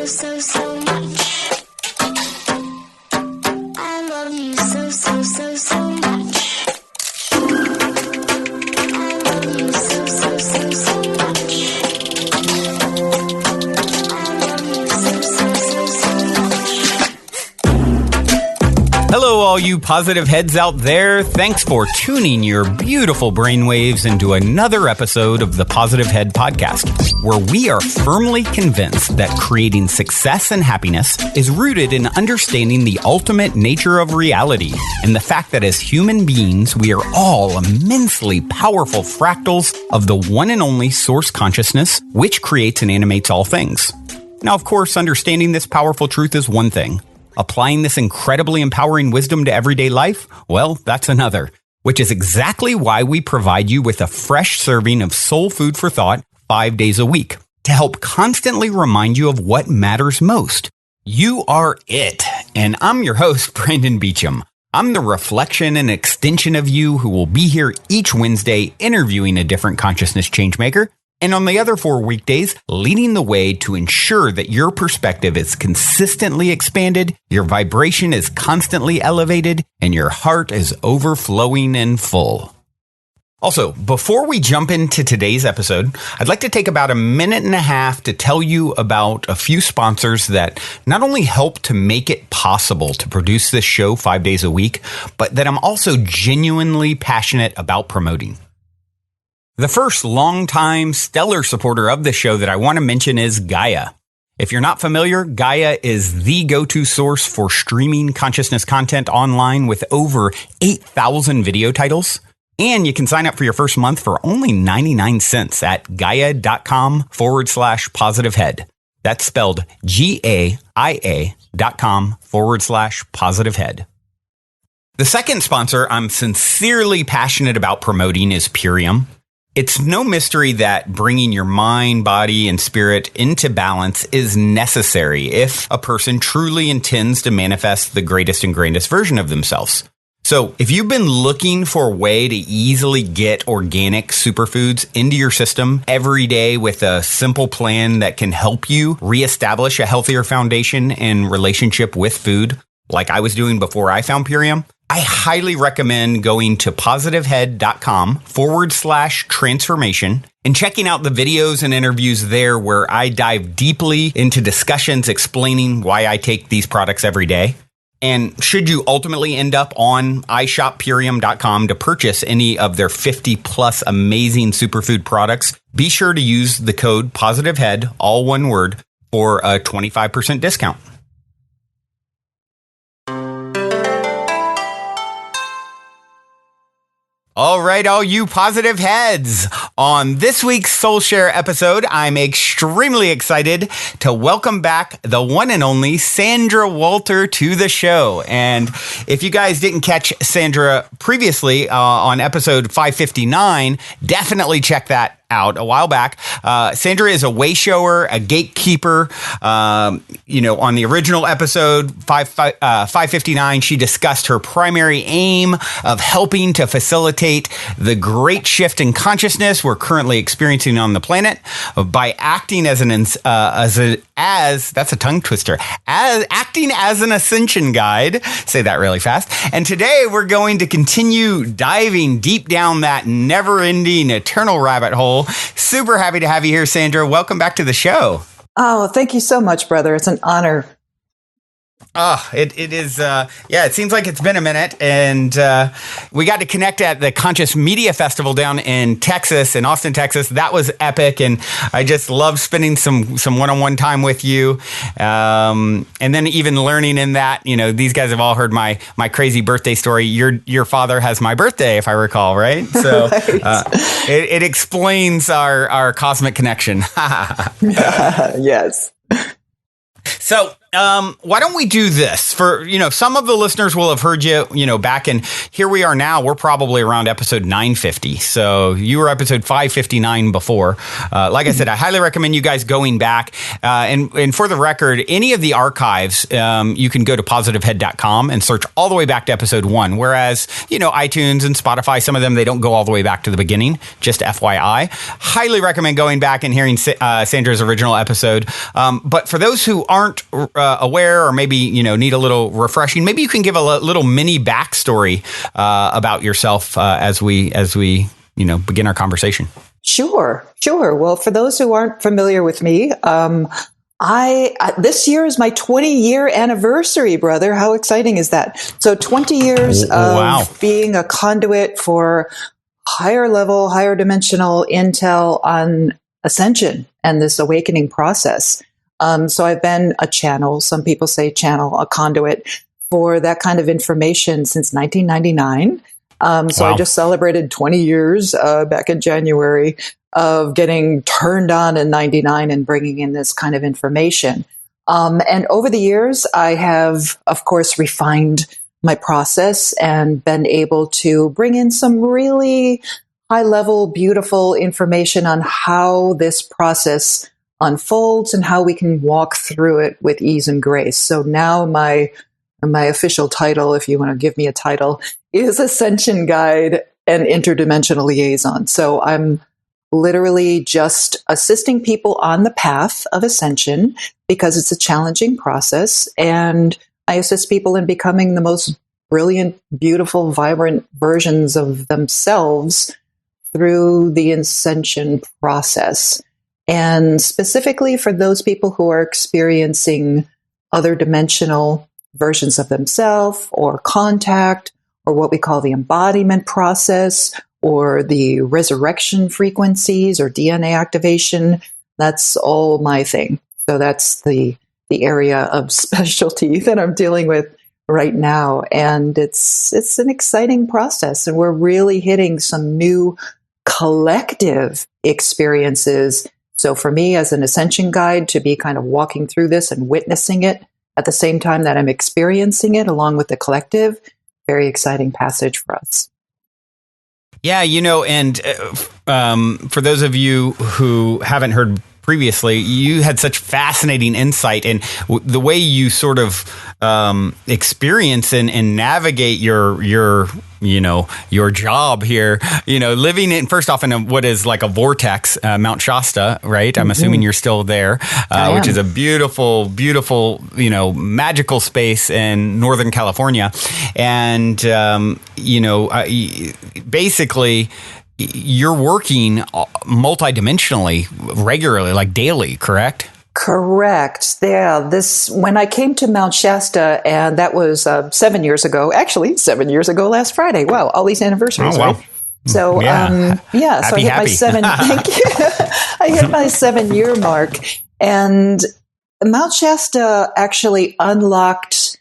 so much. I love you so much. I love you so much. I love you so much. Hello, all you positive heads out there. Thanks for tuning your beautiful brainwaves into another episode of the Positive Head Podcast, where we are firmly convinced that creating success and happiness is rooted in understanding the ultimate nature of reality and the fact that as human beings, we are all immensely powerful fractals of the one and only source consciousness, which creates and animates all things. Now, of course, understanding this powerful truth is one thing. Applying this incredibly empowering wisdom to everyday life? Well, that's another, which is exactly why we provide you with a fresh serving of soul food for thought 5 days a week to help constantly remind you of what matters most. You are it. And I'm your host, Brandon Beecham. I'm the reflection and extension of you who will be here each Wednesday interviewing a different consciousness changemaker. And on the other 4 weekdays, leading the way to ensure that your perspective is consistently expanded, your vibration is constantly elevated, and your heart is overflowing and full. Also, before we jump into today's episode, I'd like to take about a minute and a half to tell you about a few sponsors that not only help to make it possible to produce this show 5 days a week, but that I'm also genuinely passionate about promoting. The first longtime stellar supporter of the show that I want to mention is Gaia. If you're not familiar, Gaia is the go-to source for streaming consciousness content online with over 8,000 video titles. And you can sign up for your first month for only 99 cents at gaia.com/positivehead. That's spelled GAIA.com/positivehead. The second sponsor I'm sincerely passionate about promoting is Purium. It's no mystery that bringing your mind, body, and spirit into balance is necessary if a person truly intends to manifest the greatest and grandest version of themselves. So if you've been looking for a way to easily get organic superfoods into your system every day with a simple plan that can help you reestablish a healthier foundation and relationship with food, like I was doing before I found Purium, I highly recommend going to positivehead.com/transformation and checking out the videos and interviews there where I dive deeply into discussions explaining why I take these products every day. And should you ultimately end up on iShopPurium.com to purchase any of their 50 plus amazing superfood products, be sure to use the code POSITIVEHEAD, all one word, for a 25% discount. All right, all you positive heads. On this week's Soul Share episode, I'm extremely excited to welcome back the one and only Sandra Walter to the show. And if you guys didn't catch Sandra previously on episode 559, definitely check that out a while back. Sandra is a way shower, a gatekeeper. On the original episode 559, she discussed her primary aim of helping to facilitate the great shift in consciousness we're currently experiencing on the planet by acting as that's a tongue twister, acting as an ascension guide. Say that really fast. And today we're going to continue diving deep down that never-ending eternal rabbit hole. Super happy to have you here, Sandra. Welcome back to the show. Oh, thank you so much, brother. It's an honor. It is. It seems like it's been a minute, and we got to connect at the Conscious Media Festival down in Austin, Texas. That was epic, and I just love spending some one-on-one time with you. And then even learning in that, these guys have all heard my crazy birthday story. Your father has my birthday, if I recall, right? So right. It explains our cosmic connection. Yes. So Why don't we do this for, some of the listeners will have heard you, back in, here we are now, we're probably around episode 950. So you were episode 559 before. Like I said, I highly recommend you guys going back. And for the record, any of the archives, you can go to positivehead.com and search all the way back to episode 1. Whereas, iTunes and Spotify, some of them, they don't go all the way back to the beginning, just FYI. Highly recommend going back and hearing Sandra's original episode. But for those who aren't aware, or maybe need a little refreshing, maybe you can give a little mini backstory about yourself as we begin our conversation. Sure. Well, for those who aren't familiar with me, this year is my 20-year anniversary, brother. How exciting is that? So 20 years of being a conduit for higher level, higher dimensional intel on Ascension and this awakening process. So I've been a channel, some people say channel, a conduit for that kind of information since 1999. So I just celebrated 20 years back in January of getting turned on in 99 and bringing in this kind of information. And over the years, I have, of course, refined my process and been able to bring in some really high-level, beautiful information on how this process unfolds and how we can walk through it with ease and grace. So now my official title, if you want to give me a title, is Ascension Guide and Interdimensional Liaison. So I'm literally just assisting people on the path of ascension because it's a challenging process. And I assist people in becoming the most brilliant, beautiful, vibrant versions of themselves through the ascension process. And specifically for those people who are experiencing other dimensional versions of themselves or contact or what we call the embodiment process or the resurrection frequencies or DNA activation, that's all my thing. So that's the area of specialty that I'm dealing with right now. And it's an exciting process. And we're really hitting some new collective experiences. So for me as an ascension guide to be kind of walking through this and witnessing it at the same time that I'm experiencing it along with the collective, very exciting passage for us. Yeah, and for those of you who haven't heard previously, you had such fascinating insight and the way you sort of experience and navigate your job here, living in, first off, in what is like a vortex, Mount Shasta, right? I'm assuming you're still there, which is a beautiful, beautiful, magical space in Northern California. And, basically, you're working multidimensionally regularly, like daily, correct? Correct. Yeah. When I came to Mount Shasta, and that was 7 years ago, actually 7 years ago last Friday. Wow. All these anniversaries. Oh, wow. Right? So, so I hit my thank you. I hit my 7-year mark, and Mount Shasta actually unlocked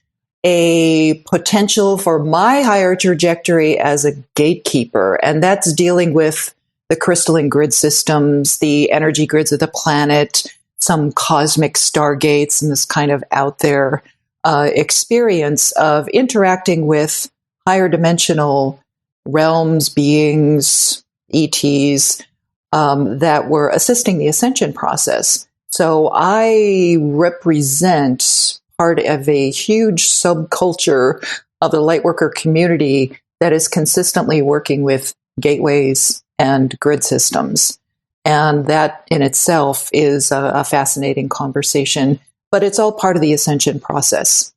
a potential for my higher trajectory as a gatekeeper. And that's dealing with the crystalline grid systems, the energy grids of the planet, some cosmic stargates, and this kind of out there experience of interacting with higher dimensional realms, beings, ETs, that were assisting the ascension process. So I represent part of a huge subculture of the lightworker community that is consistently working with gateways and grid systems. And that in itself is a fascinating conversation, but it's all part of the ascension process.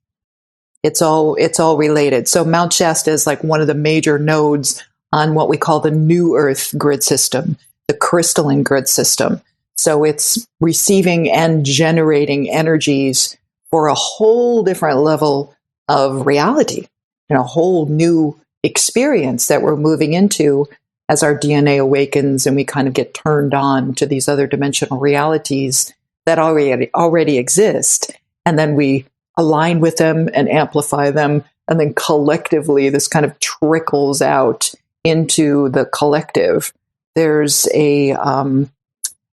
It's all related. So Mount Shasta is like one of the major nodes on what we call the New Earth grid system, the crystalline grid system. So it's receiving and generating energies for a whole different level of reality and a whole new experience that we're moving into as our DNA awakens and we kind of get turned on to these other dimensional realities that already exist. And then we align with them and amplify them. And then collectively, this kind of trickles out into the collective. There's a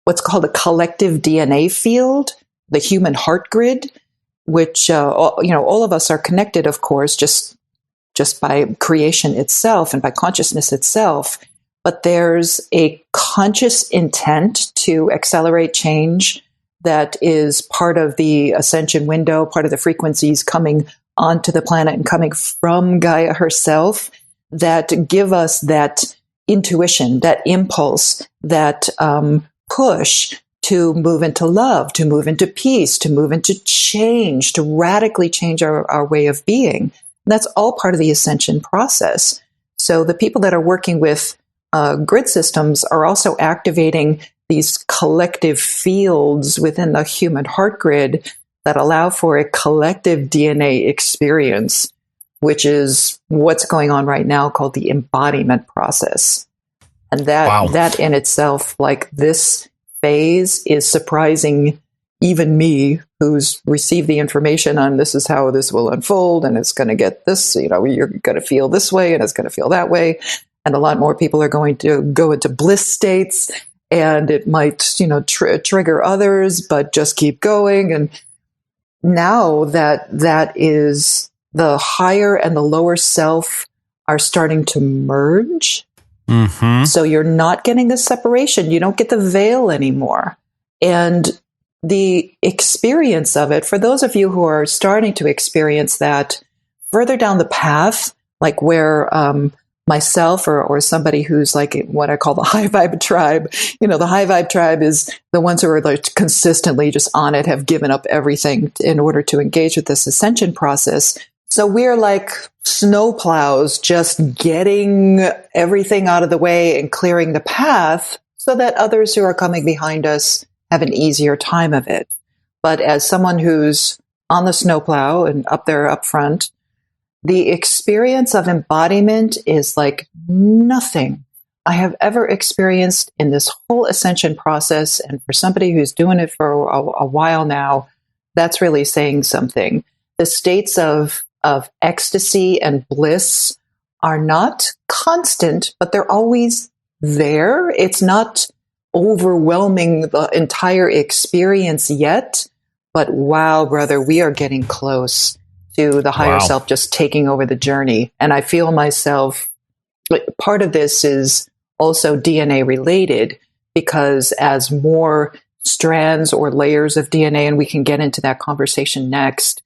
what's called a collective DNA field, the human heart grid. which all of us are connected, of course, just by creation itself and by consciousness itself. But there's a conscious intent to accelerate change that is part of the ascension window, part of the frequencies coming onto the planet and coming from Gaia herself that give us that intuition, that impulse, that push to move into love, to move into peace, to move into change, to radically change our way of being. And that's all part of the ascension process. So the people that are working with grid systems are also activating these collective fields within the human heart grid that allow for a collective DNA experience, which is what's going on right now called the embodiment process. And that in itself, like this phase is surprising even me, who's received the information on this is how this will unfold and it's going to get this, you're going to feel this way and it's going to feel that way. And a lot more people are going to go into bliss states, and it might, trigger others, but just keep going. And now that is the higher and the lower self are starting to merge. Mm-hmm. So you're not getting the separation. You don't get the veil anymore. And the experience of it, for those of you who are starting to experience that further down the path, like where myself or somebody who's like what I call the high vibe tribe, the high vibe tribe is the ones who are like consistently just on it, have given up everything in order to engage with this ascension process. So we're like snowplows, just getting everything out of the way and clearing the path so that others who are coming behind us have an easier time of it. But as someone who's on the snowplow and up there up front, the experience of embodiment is like nothing I have ever experienced in this whole ascension process. And for somebody who's doing it for a while now, that's really saying something. The states of ecstasy and bliss are not constant, but they're always there. It's not overwhelming the entire experience yet, but wow, brother, we are getting close to the higher self just taking over the journey. And I feel myself, part of this is also DNA related, because as more strands or layers of DNA, and we can get into that conversation next,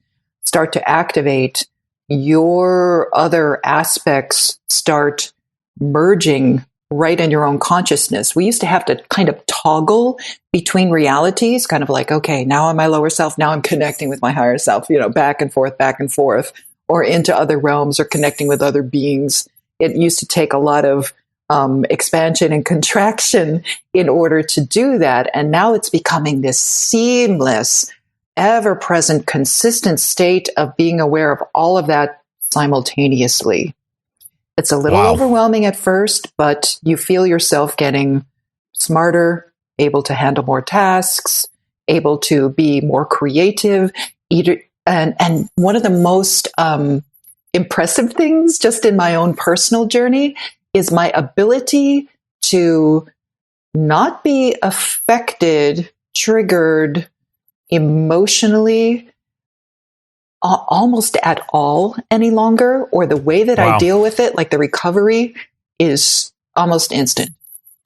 start to activate, your other aspects start merging right in your own consciousness. We used to have to kind of toggle between realities, kind of like, okay, now I'm my lower self, now I'm connecting with my higher self, back and forth, or into other realms or connecting with other beings. It used to take a lot of expansion and contraction in order to do that. And now it's becoming this seamless, ever-present, consistent state of being aware of all of that simultaneously. It's a little overwhelming at first, but you feel yourself getting smarter, able to handle more tasks, able to be more creative. And one of the most impressive things just in my own personal journey is my ability to not be affected, triggered emotionally almost at all any longer, or the way that I deal with it, like the recovery is almost instant.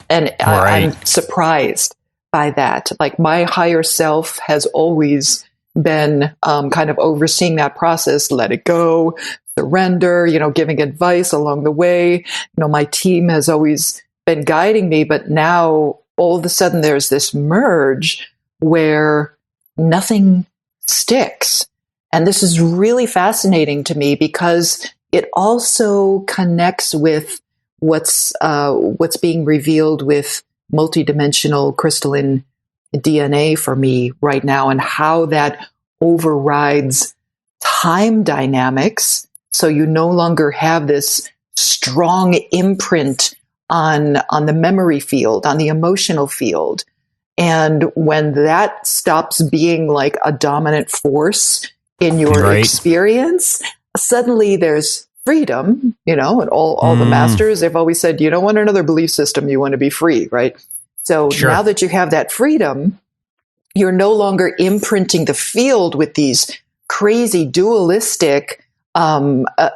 And I'm surprised by that. Like my higher self has always been kind of overseeing that process, let it go, surrender, giving advice along the way. My team has always been guiding me, but now all of a sudden there's this merge where nothing sticks. And this is really fascinating to me because it also connects with what's being revealed with multidimensional crystalline DNA for me right now, and how that overrides time dynamics. So you no longer have this strong imprint on the memory field, on the emotional field. And when that stops being like a dominant force in your experience, suddenly there's freedom, and all the masters, they've always said, you don't want another belief system, you want to be free, right? So now that you have that freedom, you're no longer imprinting the field with these crazy dualistic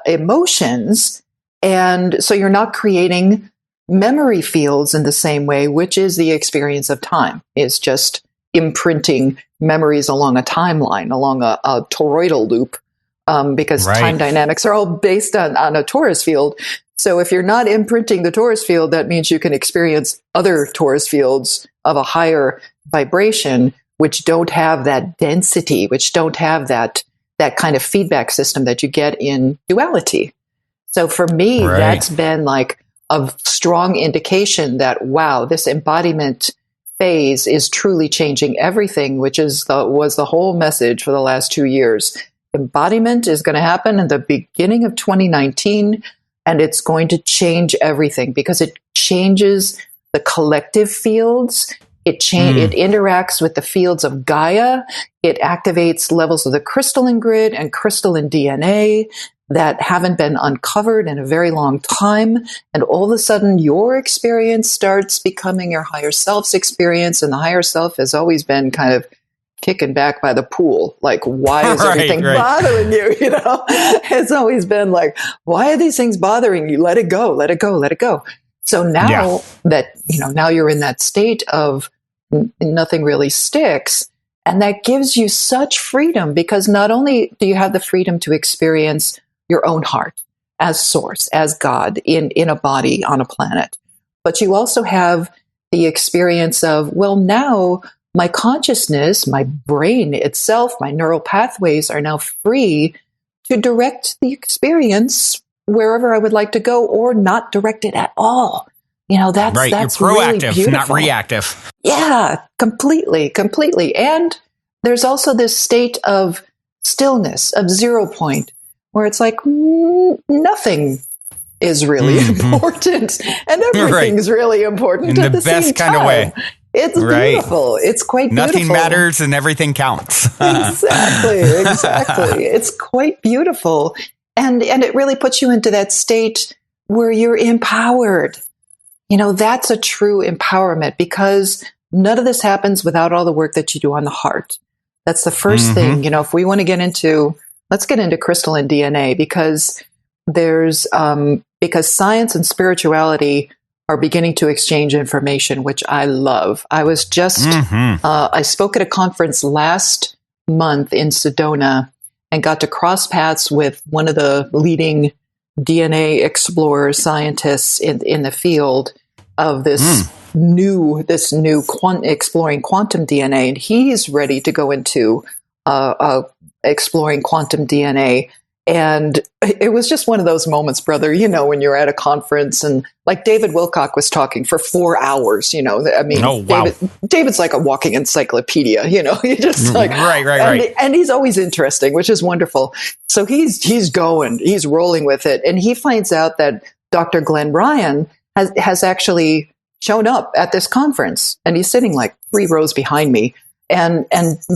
emotions. And so you're not creating memory fields in the same way, which is the experience of time. It's just imprinting memories along a timeline, along a toroidal loop, because time dynamics are all based on a torus field. So if you're not imprinting the torus field, that means you can experience other torus fields of a higher vibration, which don't have that density, which don't have that kind of feedback system that you get in duality. So for me, that's been like a strong indication that, wow, this embodiment phase is truly changing everything, which was the whole message for the last 2 years. Embodiment is going to happen in the beginning of 2019, and it's going to change everything because it changes the collective fields. It interacts with the fields of Gaia. It activates levels of the crystalline grid and crystalline DNA that haven't been uncovered in a very long time. And all of a sudden, your experience starts becoming your higher self's experience. And the higher self has always been kind of kicking back by the pool. Like, why is everything bothering you? You know, it's always been like, why are these things bothering you? Let it go, let it go, let it go. So now that, now you're in that state of nothing really sticks. And that gives you such freedom, because not only do you have the freedom to experience your own heart as source, as God in a body on a planet, but you also have the experience of, well, now my consciousness, my brain itself, my neural pathways are now free to direct the experience wherever I would like to go, or not direct it at all. That's You're proactive, really beautiful. Not reactive. Yeah, completely. And there's also this state of stillness, of 0 point, where it's like nothing is really important, and everything's really important in at the the same best time. kind of way. It's beautiful. It's quite beautiful. Nothing matters and everything counts. Exactly. It's quite beautiful. And it really puts you into that state where you're empowered. That's a true empowerment, because none of this happens without all the work that you do on the heart. That's the first thing. If we want to let's get into crystalline DNA, because because science and spirituality are beginning to exchange information, which I love. I was just, I spoke at a conference last month in Sedona and got to cross paths with one of the leading DNA explorer scientists in the field of this new exploring quantum DNA, and he's ready to go into exploring quantum DNA. And it was just one of those moments, brother, when you're at a conference and like David Wilcock was talking for 4 hours, I mean, oh, wow. David's like a walking encyclopedia, you just like, right. And he's always interesting, which is wonderful. So he's rolling with it. And he finds out that Dr. Glenn Ryan has actually shown up at this conference, and he's sitting like 3 rows behind me. And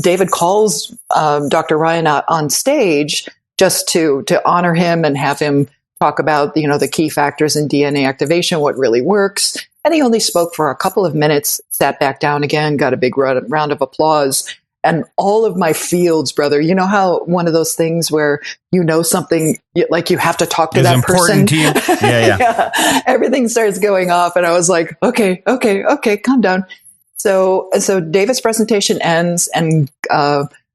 David calls Dr. Ryan out on stage just to honor him and have him talk about, the key factors in DNA activation, what really works. And he only spoke for a couple of minutes, sat back down again, got a big round of applause. And all of my fields, brother, you know how one of those things where something, like you have to talk to that person. To you. Yeah. Everything starts going off. And I was like, okay, calm down. So David's presentation ends, and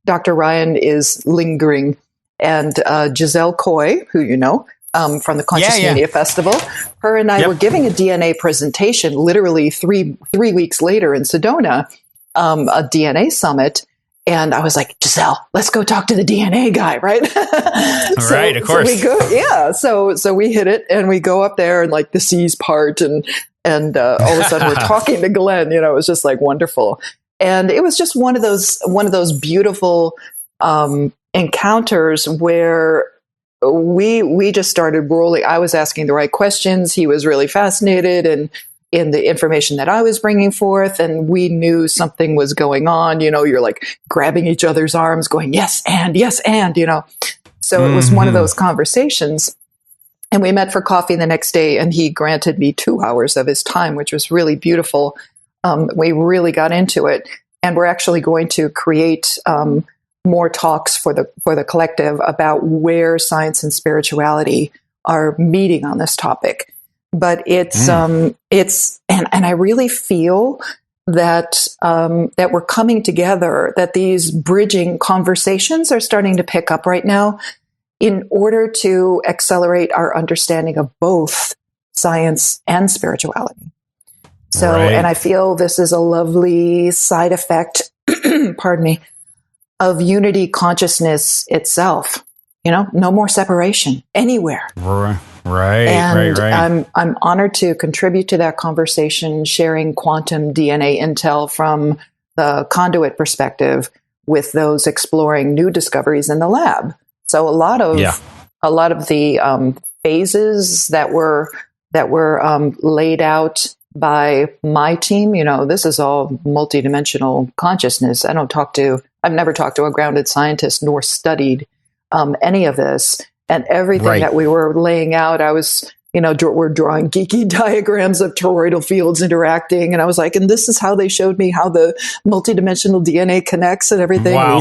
Dr. Ryan is lingering. And Giselle Coy, who from the Conscious Media Festival, her and I were giving a DNA presentation literally three weeks later in Sedona, a DNA summit. And I was like, Giselle, let's go talk to the DNA guy, right? Right, of course. So we go, so we hit it, and we go up there, and like the seas part, and all of a sudden we're talking to Glenn. It was just like wonderful, and it was just one of those beautiful encounters where we just started rolling. I was asking the right questions. He was really fascinated in the information that I was bringing forth, and we knew something was going on. You're like grabbing each other's arms, going yes and. So it was one of those conversations. And we met for coffee the next day, and he granted me 2 hours of his time, which was really beautiful. We really got into it, and we're actually going to create more talks for the collective about where science and spirituality are meeting on this topic. But it's and I really feel that that we're coming together, that these bridging conversations are starting to pick up right now in order to accelerate our understanding of both science and spirituality. So, and I feel this is a lovely side effect, pardon me, of unity consciousness itself. You know, no more separation anywhere. Right. I'm honored to contribute to that conversation, sharing quantum DNA intel from the conduit perspective with those exploring new discoveries in the lab. So a lot of the phases that were laid out by my team, you know, this is all multidimensional consciousness. I've never talked to a grounded scientist nor studied any of this. And everything that we were laying out, I was, you know, we're drawing geeky diagrams of toroidal fields interacting. And I was like, and this is how they showed me how the multidimensional DNA connects and everything. Wow. And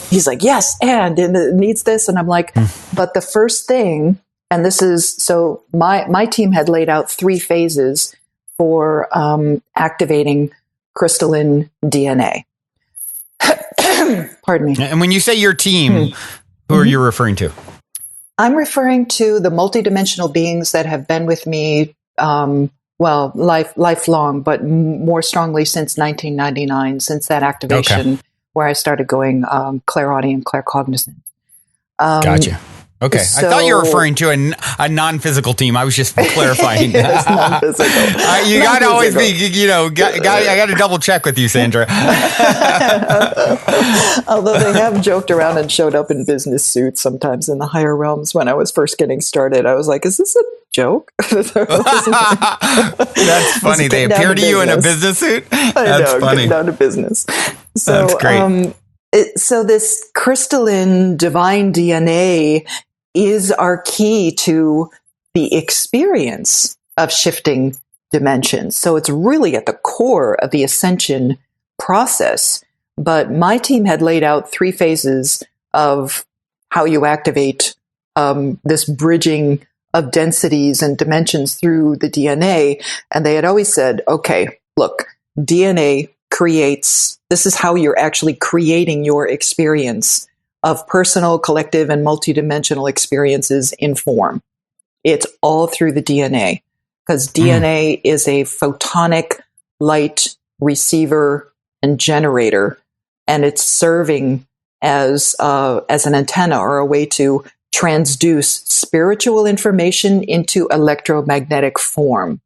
he's like, yes, and it needs this. And I'm like, but the first thing, and this is, so my team had laid out 3 phases for activating crystalline DNA. Pardon me. And when you say your team, who are you referring to? I'm referring to the multidimensional beings that have been with me, lifelong, but more strongly since 1999, since that activation where I started going clairaudient, claircognizant. Gotcha. Okay, so, I thought you were referring to a non-physical team. I was just clarifying. Yes, non-physical. You got to always be, you know, I got to double check with you, Sandra. Although they have joked around and showed up in business suits sometimes in the higher realms when I was first getting started. I was like, is this a joke? That's funny. They appear to you in a business suit? That's funny. Getting down to business. So, that's great. So this crystalline divine DNA is our key to the experience of shifting dimensions. So it's really at the core of the ascension process. But my team had laid out 3 phases of how you activate this bridging of densities and dimensions through the DNA. And they had always said, okay, look, DNA creates, this is how you're actually creating your experience of personal, collective, and multidimensional experiences in form. It's all through the DNA, because DNA is a photonic light receiver and generator, and it's serving as an antenna or a way to transduce spiritual information into electromagnetic form.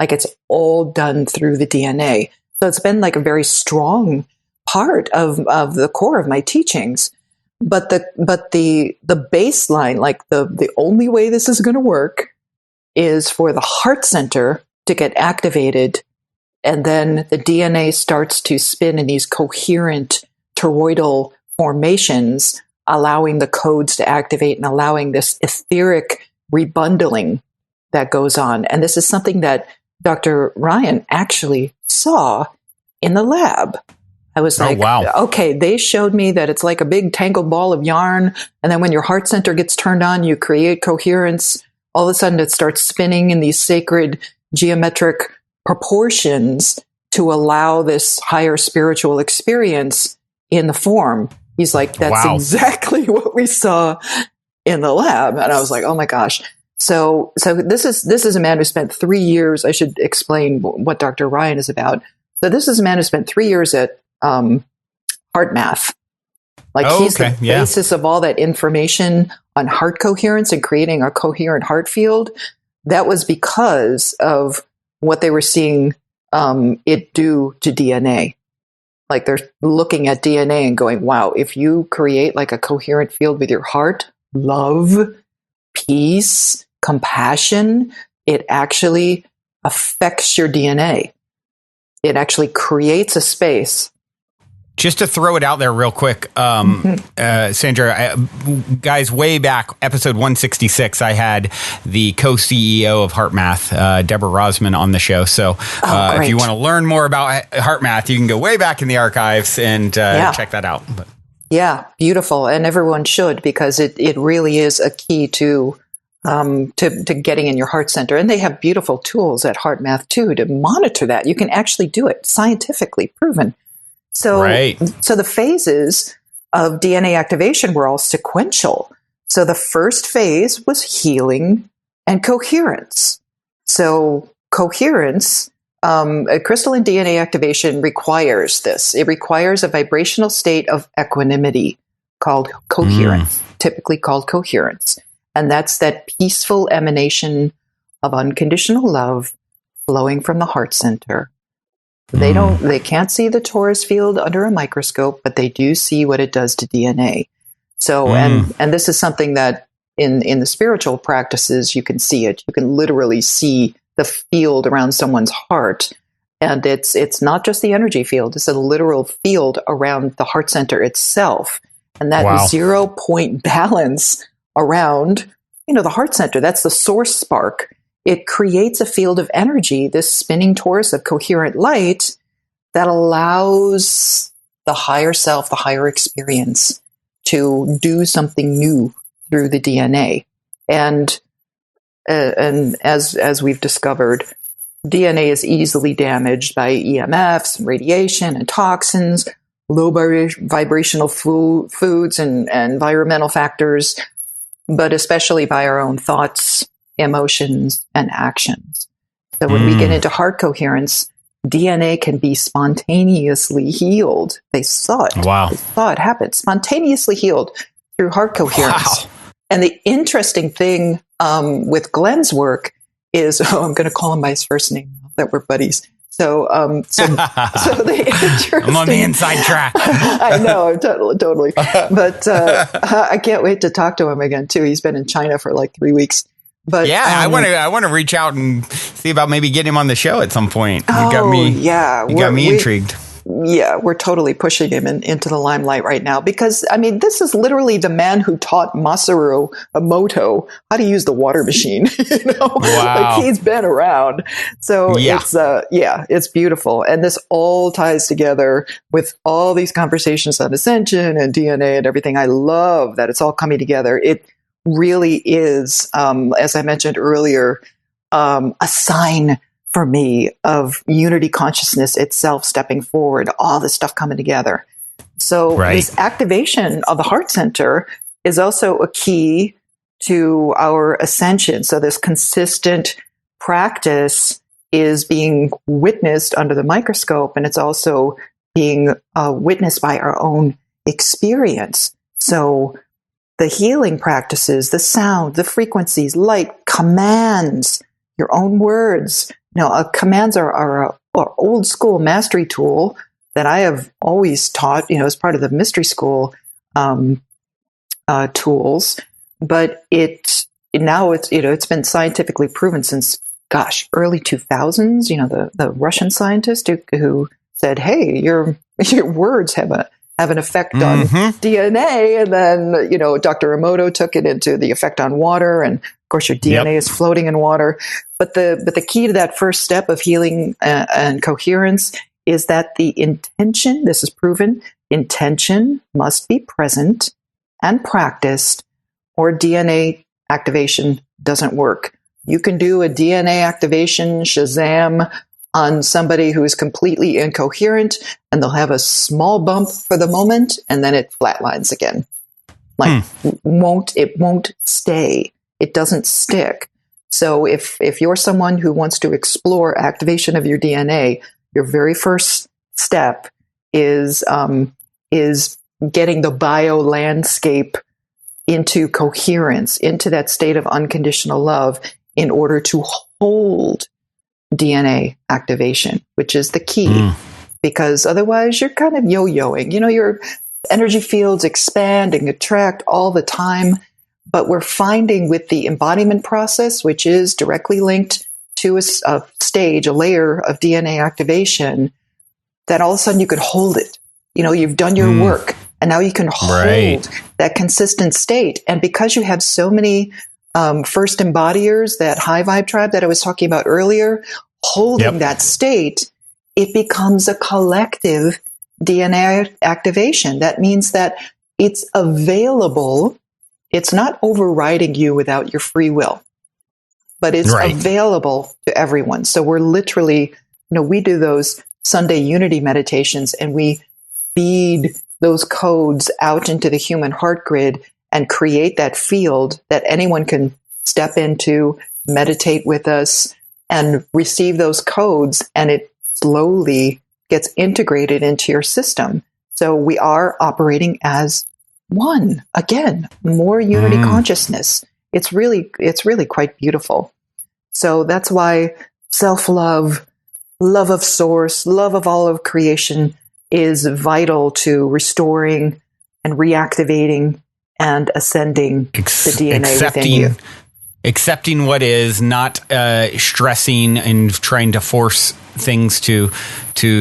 Like, it's all done through the DNA. So it's been like a very strong part of the core of my teachings. But the baseline, like the only way this is going to work is for the heart center to get activated, and then the DNA starts to spin in these coherent toroidal formations, allowing the codes to activate and allowing this etheric rebundling that goes on. And this is something that Dr. Ryan actually saw in the lab. I was like, okay, they showed me that it's like a big tangled ball of yarn. And then when your heart center gets turned on, you create coherence. All of a sudden it starts spinning in these sacred geometric proportions to allow this higher spiritual experience in the form. He's like, that's exactly what we saw in the lab. And I was like, oh my gosh. So this is a man who spent 3 years. I should explain what Dr. Ryan is about. So this is a man who spent 3 years at heart math. Like, he's the basis of all that information on heart coherence and creating a coherent heart field. That was because of what they were seeing it do to DNA. Like, they're looking at DNA and going, wow, if you create like a coherent field with your heart, love, peace, compassion, it actually affects your DNA. It actually creates a space. Just to throw it out there real quick, Sandra, guys, way back, episode 166, I had the co-CEO of HeartMath, Deborah Rosman, on the show. So if you want to learn more about HeartMath, you can go way back in the archives and check that out. But Yeah, beautiful. And everyone should, because it really is a key to getting in your heart center. And they have beautiful tools at HeartMath too to monitor that. You can actually do it, scientifically proven. So, so the phases of DNA activation were all sequential. So the first phase was healing and coherence. So coherence, crystalline DNA activation requires this. It requires a vibrational state of equanimity called coherence, typically called coherence. And that's that peaceful emanation of unconditional love flowing from the heart center. They can't see the torus field under a microscope, but they do see what it does to DNA. So, and this is something that in the spiritual practices, you can see it. You can literally see the field around someone's heart. And it's not just the energy field, it's a literal field around the heart center itself. And that 0 point balance around, the heart center, that's the source spark. It creates a field of energy, this spinning torus of coherent light that allows the higher self, the higher experience to do something new through the DNA. And as we've discovered, DNA is easily damaged by EMFs, radiation, and toxins, low vibrational foods and environmental factors, but especially by our own thoughts, emotions, and actions. So when we get into heart coherence, DNA can be spontaneously healed. They saw it. Wow. They saw it happen. Spontaneously healed through heart coherence. Wow. And the interesting thing with Glenn's work is, I'm going to call him by his first name now that we're buddies. So the interesting, I'm on the inside track. I know, totally. But I can't wait to talk to him again too. He's been in China for like 3 weeks. But yeah, I want to reach out and see about maybe getting him on the show at some point. You got me intrigued. Yeah, we're totally pushing him into the limelight right now because, this is literally the man who taught Masaru Emoto how to use the water machine. Wow. Like he's been around. So it's beautiful. And this all ties together with all these conversations on Ascension and DNA and everything. I love that it's all coming together. It really is, as I mentioned earlier, a sign for me of unity consciousness itself stepping forward, all this stuff coming together. So this activation of the heart center is also a key to our ascension. So this consistent practice is being witnessed under the microscope, and it's also being witnessed by our own experience. So the healing practices, the sound, the frequencies, light, commands, your own words. Commands are an old school mastery tool that I have always taught, as part of the mystery school tools. But it's been scientifically proven since, early 2000s. The Russian scientist who said, "Hey, your words have an effect on DNA," and then Dr. Emoto took it into the effect on water, and of course your DNA is floating in water. But the key to that first step of healing and coherence is that the intention, this is proven, intention must be present and practiced, or DNA activation doesn't work. You can do a DNA activation Shazam on somebody who is completely incoherent, and they'll have a small bump for the moment, and then it flatlines again. It won't stay. It doesn't stick. So if you're someone who wants to explore activation of your DNA, your very first step is getting the bio landscape into coherence, into that state of unconditional love, in order to hold DNA activation, which is the key. Because otherwise you're kind of yo-yoing. Your energy fields expand and contract all the time. But we're finding with the embodiment process, which is directly linked to a stage, a layer of DNA activation, that all of a sudden you could hold it. You've done your work, and now you can hold that consistent state. And because you have so many first embodiers, that high vibe tribe that I was talking about earlier, holding that state, it becomes a collective DNA activation. That means that it's available. It's not overriding you without your free will, but it's available to everyone. So we're literally, we do those Sunday unity meditations and we feed those codes out into the human heart grid and create that field that anyone can step into, meditate with us, and receive those codes, and it slowly gets integrated into your system. So we are operating as one again, more unity consciousness. It's really quite beautiful. So that's why self-love, love of source, love of all of creation is vital to restoring and reactivating and ascending the DNA within you. Accepting what is, not stressing and trying to force things to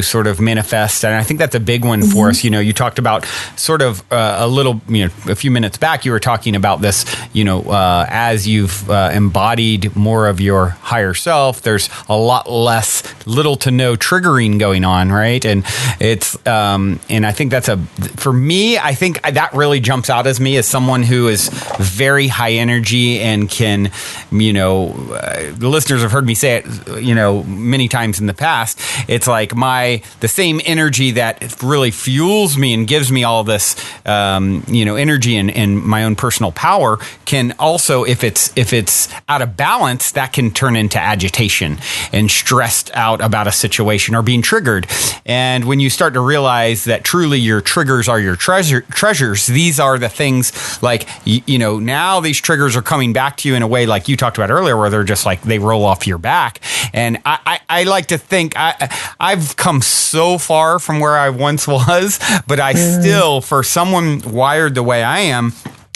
sort of manifest. And I think that's a big one for us. You talked about sort of a few minutes back, you were talking about this, as you've embodied more of your higher self, there's a lot less, little to no triggering going on, right? And it's, and I think that's for me, I think that really jumps out as me as someone who is very high energy and can, the listeners have heard me say it, many times in the past. It's like the same energy that really fuels me and gives me all this, energy and my own personal power can also, if it's out of balance, that can turn into agitation and stressed out about a situation or being triggered. And when you start to realize that truly your triggers are your treasures, these are the things like, now these triggers are coming back to you in a way like you talked about earlier, where they're just like, they roll off your back. And I like to think I've come so far from where I once was, but I still, for someone wired the way I am,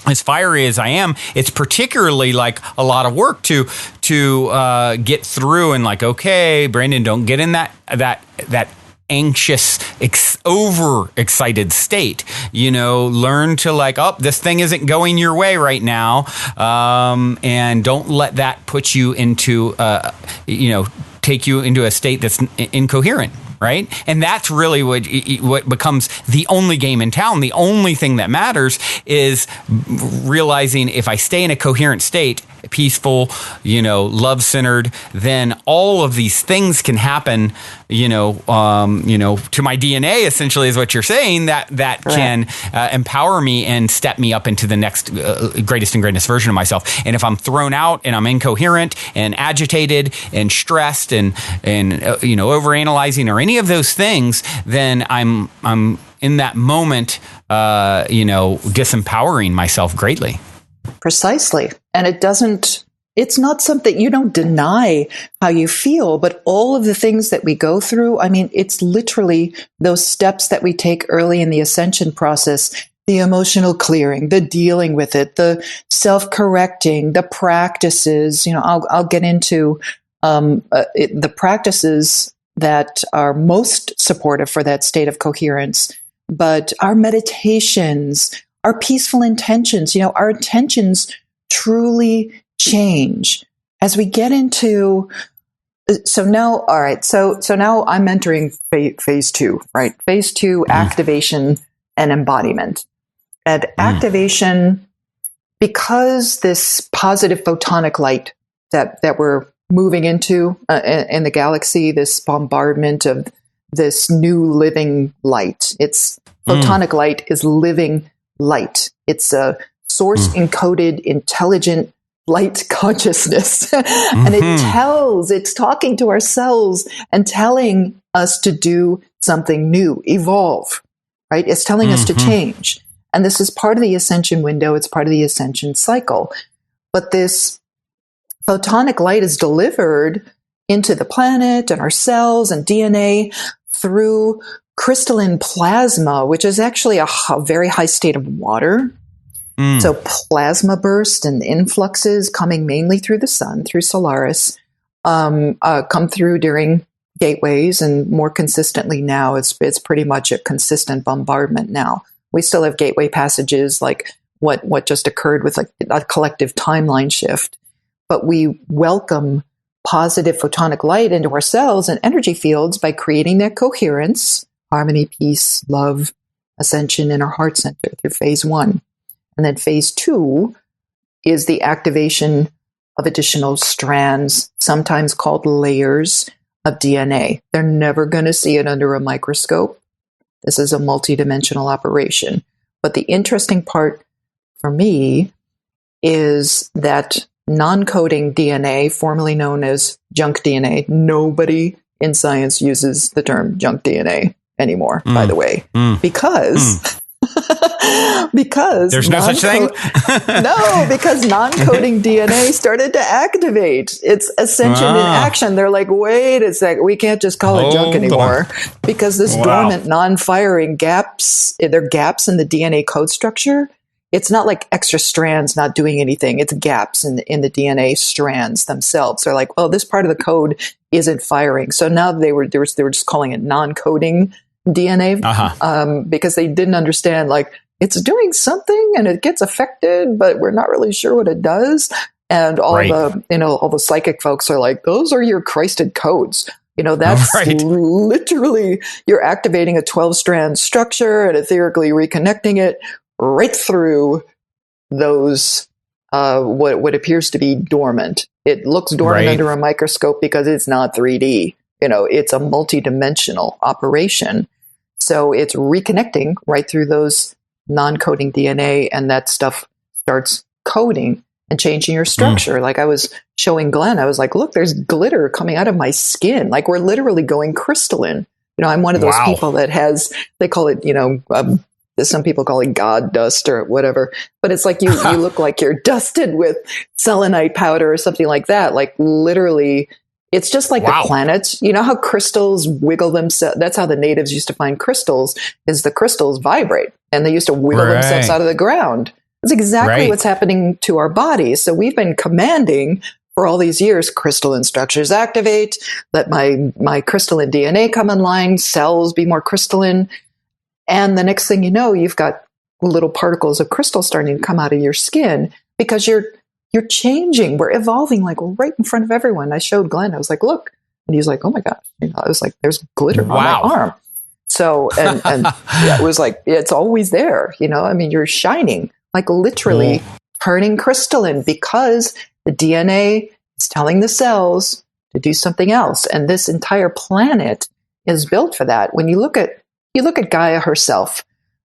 as fiery as I am, it's particularly like a lot of work to get through and like, okay, Brandon, don't get in that anxious, overexcited state. Learn to like, this thing isn't going your way right now, and don't let that put you into, take you into a state that's incoherent. Right. And that's really what becomes the only game in town. The only thing that matters is realizing if I stay in a coherent state, peaceful, love-centered, then all of these things can happen, to my DNA, essentially, is what you're saying, that can empower me and step me up into the next greatest and greatest version of myself. And if I'm thrown out and I'm incoherent and agitated and stressed and overanalyzing or any of those things, then I'm in that moment, disempowering myself greatly. Precisely. And it's not something, you don't deny how you feel, but all of the things that we go through, it's literally those steps that we take early in the ascension process, the emotional clearing, the dealing with it, the self-correcting, the practices. I'll get into the practices that are most supportive for that state of coherence, but our meditations, our peaceful intentions, our intentions truly change as we get into. So now, all right. So now I'm entering phase 2, right? Phase 2, activation and embodiment. And activation, because this positive photonic light that we're moving into in the galaxy, this bombardment of this new living light. It's photonic light is living light. It's a source encoded intelligent light consciousness. And it's talking to our cells and telling us to do something new, evolve, right? It's telling us to change. And this is part of the ascension window. It's part of the ascension cycle. But this photonic light is delivered into the planet and our cells and DNA through crystalline plasma, which is actually a very high state of water. So plasma bursts and influxes coming mainly through the sun, through Solaris, come through during gateways, and more consistently now, it's pretty much a consistent bombardment now. We still have gateway passages like what just occurred with a collective timeline shift. But we welcome positive photonic light into our cells and energy fields by creating that coherence, harmony, peace, love, Ascension in our heart center through phase 1. And then phase 2 is the activation of additional strands, sometimes called layers of DNA. They're never going to see it under a microscope. This is a multidimensional operation. But the interesting part for me is that non-coding DNA, formerly known as junk DNA, nobody in science uses the term junk DNA anymore, by the way, because there's no such thing. No, because non-coding DNA started to activate. It's Ascension in action. They're like, wait a sec, we can't just call it junk anymore because this dormant, non-firing gaps, they're gaps in the DNA code structure. It's not like extra strands not doing anything. It's gaps in the DNA strands themselves. They're like, well, this part of the code isn't firing. So now they were just calling it non-coding DNA because they didn't understand, like, it's doing something and it gets affected, but we're not really sure what it does. And all the psychic folks are like, those are your Christed codes. That's literally, you're activating a 12-strand structure and etherically reconnecting it right through those, what appears to be dormant. It looks dormant under a microscope because it's not 3D. It's a multidimensional operation. So it's reconnecting right through those non-coding DNA, and that stuff starts coding and changing your structure. Like I was showing Glenn, I was like, look, there's glitter coming out of my skin. Like we're literally going crystalline. I'm one of those people that has, they call it, some people call it God dust or whatever, but it's like you look like you're dusted with selenite powder or something like that. Like literally, it's just like the planets. You know how crystals wiggle themselves? That's how the natives used to find crystals, is the crystals vibrate and they used to wiggle themselves out of the ground. That's exactly what's happening to our bodies. So we've been commanding for all these years, crystalline structures activate, let my crystalline DNA come online, cells be more crystalline. And the next thing you know, you've got little particles of crystal starting to come out of your skin because you're changing. We're evolving like right in front of everyone. I showed Glenn. I was like, look. And he's like, oh my gosh. I was like, there's glitter on my arm. So, and it was like, it's always there. You're shining, like literally turning crystalline because the DNA is telling the cells to do something else. And this entire planet is built for that. When you look at Gaia herself,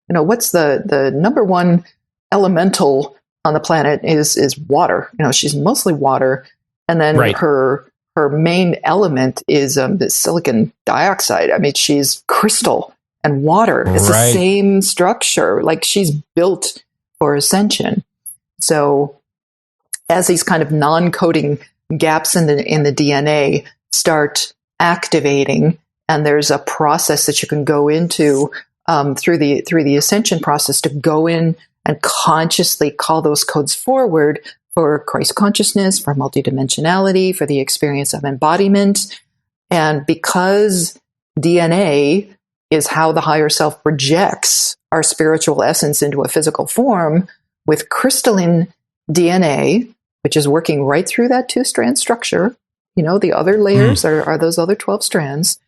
what's the number one elemental on the planet is water. She's mostly water. And then her main element is the silicon dioxide. I mean, she's crystal and water. It's the same structure. Like she's built for ascension. So as these kind of non-coding gaps in the DNA start activating, and there's a process that you can go into through the ascension process to go in and consciously call those codes forward for Christ consciousness, for multidimensionality, for the experience of embodiment. And because DNA is how the higher self projects our spiritual essence into a physical form, with crystalline DNA, which is working right through that 2-strand structure, the other layers are those other 12 strands.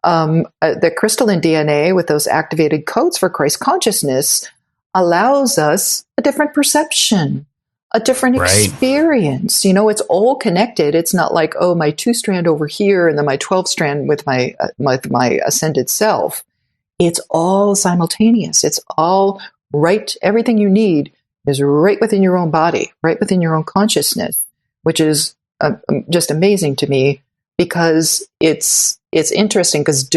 The crystalline DNA with those activated codes for Christ consciousness allows us a different perception, a different experience. It's all connected. It's not like, oh, my 2-strand over here and then my 12-strand with my ascended self. It's all simultaneous. It's all right. Everything you need is right within your own body, right within your own consciousness, which is just amazing to me because it's interesting because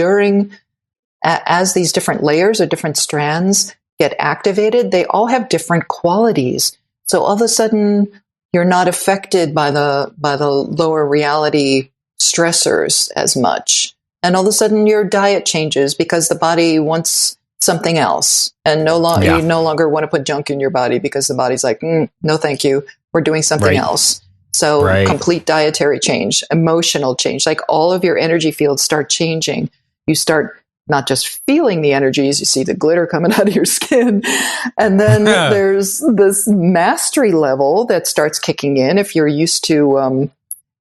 as these different layers or different strands get activated, they all have different qualities. So all of a sudden, you're not affected by the lower reality stressors as much. And all of a sudden, your diet changes because the body wants something else. And you no longer want to put junk in your body because the body's like, no, thank you. We're doing something else. So complete dietary change, emotional change, like all of your energy fields start changing. You start not just feeling the energies, you see the glitter coming out of your skin. And then there's this mastery level that starts kicking in. If you're used to,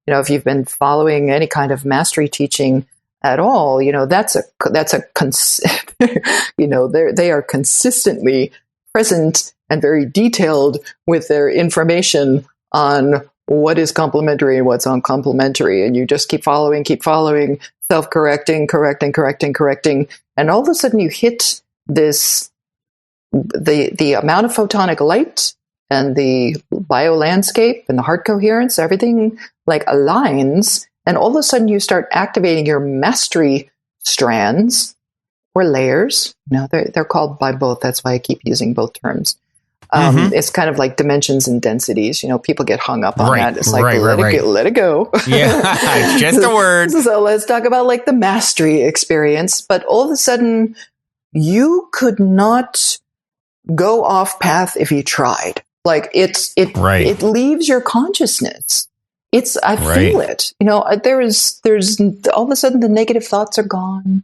if you've been following any kind of mastery teaching, at all, that's they are consistently present and very detailed with their information on what is complementary and what's uncomplementary. And you just keep following, self-correcting, correcting. And all of a sudden you hit this, the amount of photonic light and the biolandscape and the heart coherence, everything like aligns. And all of a sudden you start activating your mastery strands or layers. They're called by both. That's why I keep using both terms. It's kind of like dimensions and densities. People get hung up on that. It's like, let it go. Yeah, it's just a word. So let's talk about like the mastery experience. But all of a sudden, you could not go off path if you tried. Like it leaves your consciousness. I feel it. There's all of a sudden the negative thoughts are gone.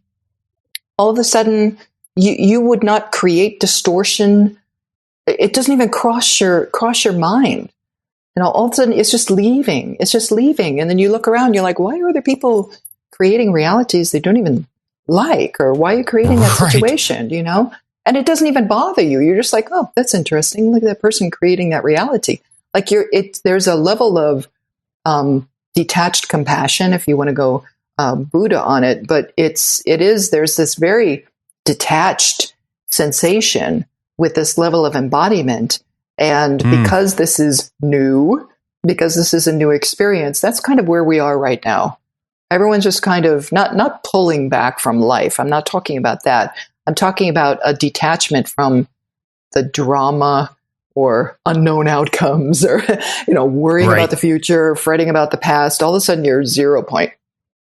All of a sudden, you would not create distortion. It doesn't even cross your mind. All of a sudden it's just leaving. And then you look around, you're like, why are other people creating realities they don't even like? Or why are you creating that situation, And it doesn't even bother you. You're just like, oh, that's interesting. Look at that person creating that reality. Like there's a level of detached compassion, if you want to go Buddha on it, but there's this very detached sensation with this level of embodiment. And because this is new, because this is a new experience, that's kind of where we are right now. Everyone's just kind of not pulling back from life. I'm not talking about that. I'm talking about a detachment from the drama or unknown outcomes or, worrying about the future, fretting about the past. All of a sudden you're 0 point.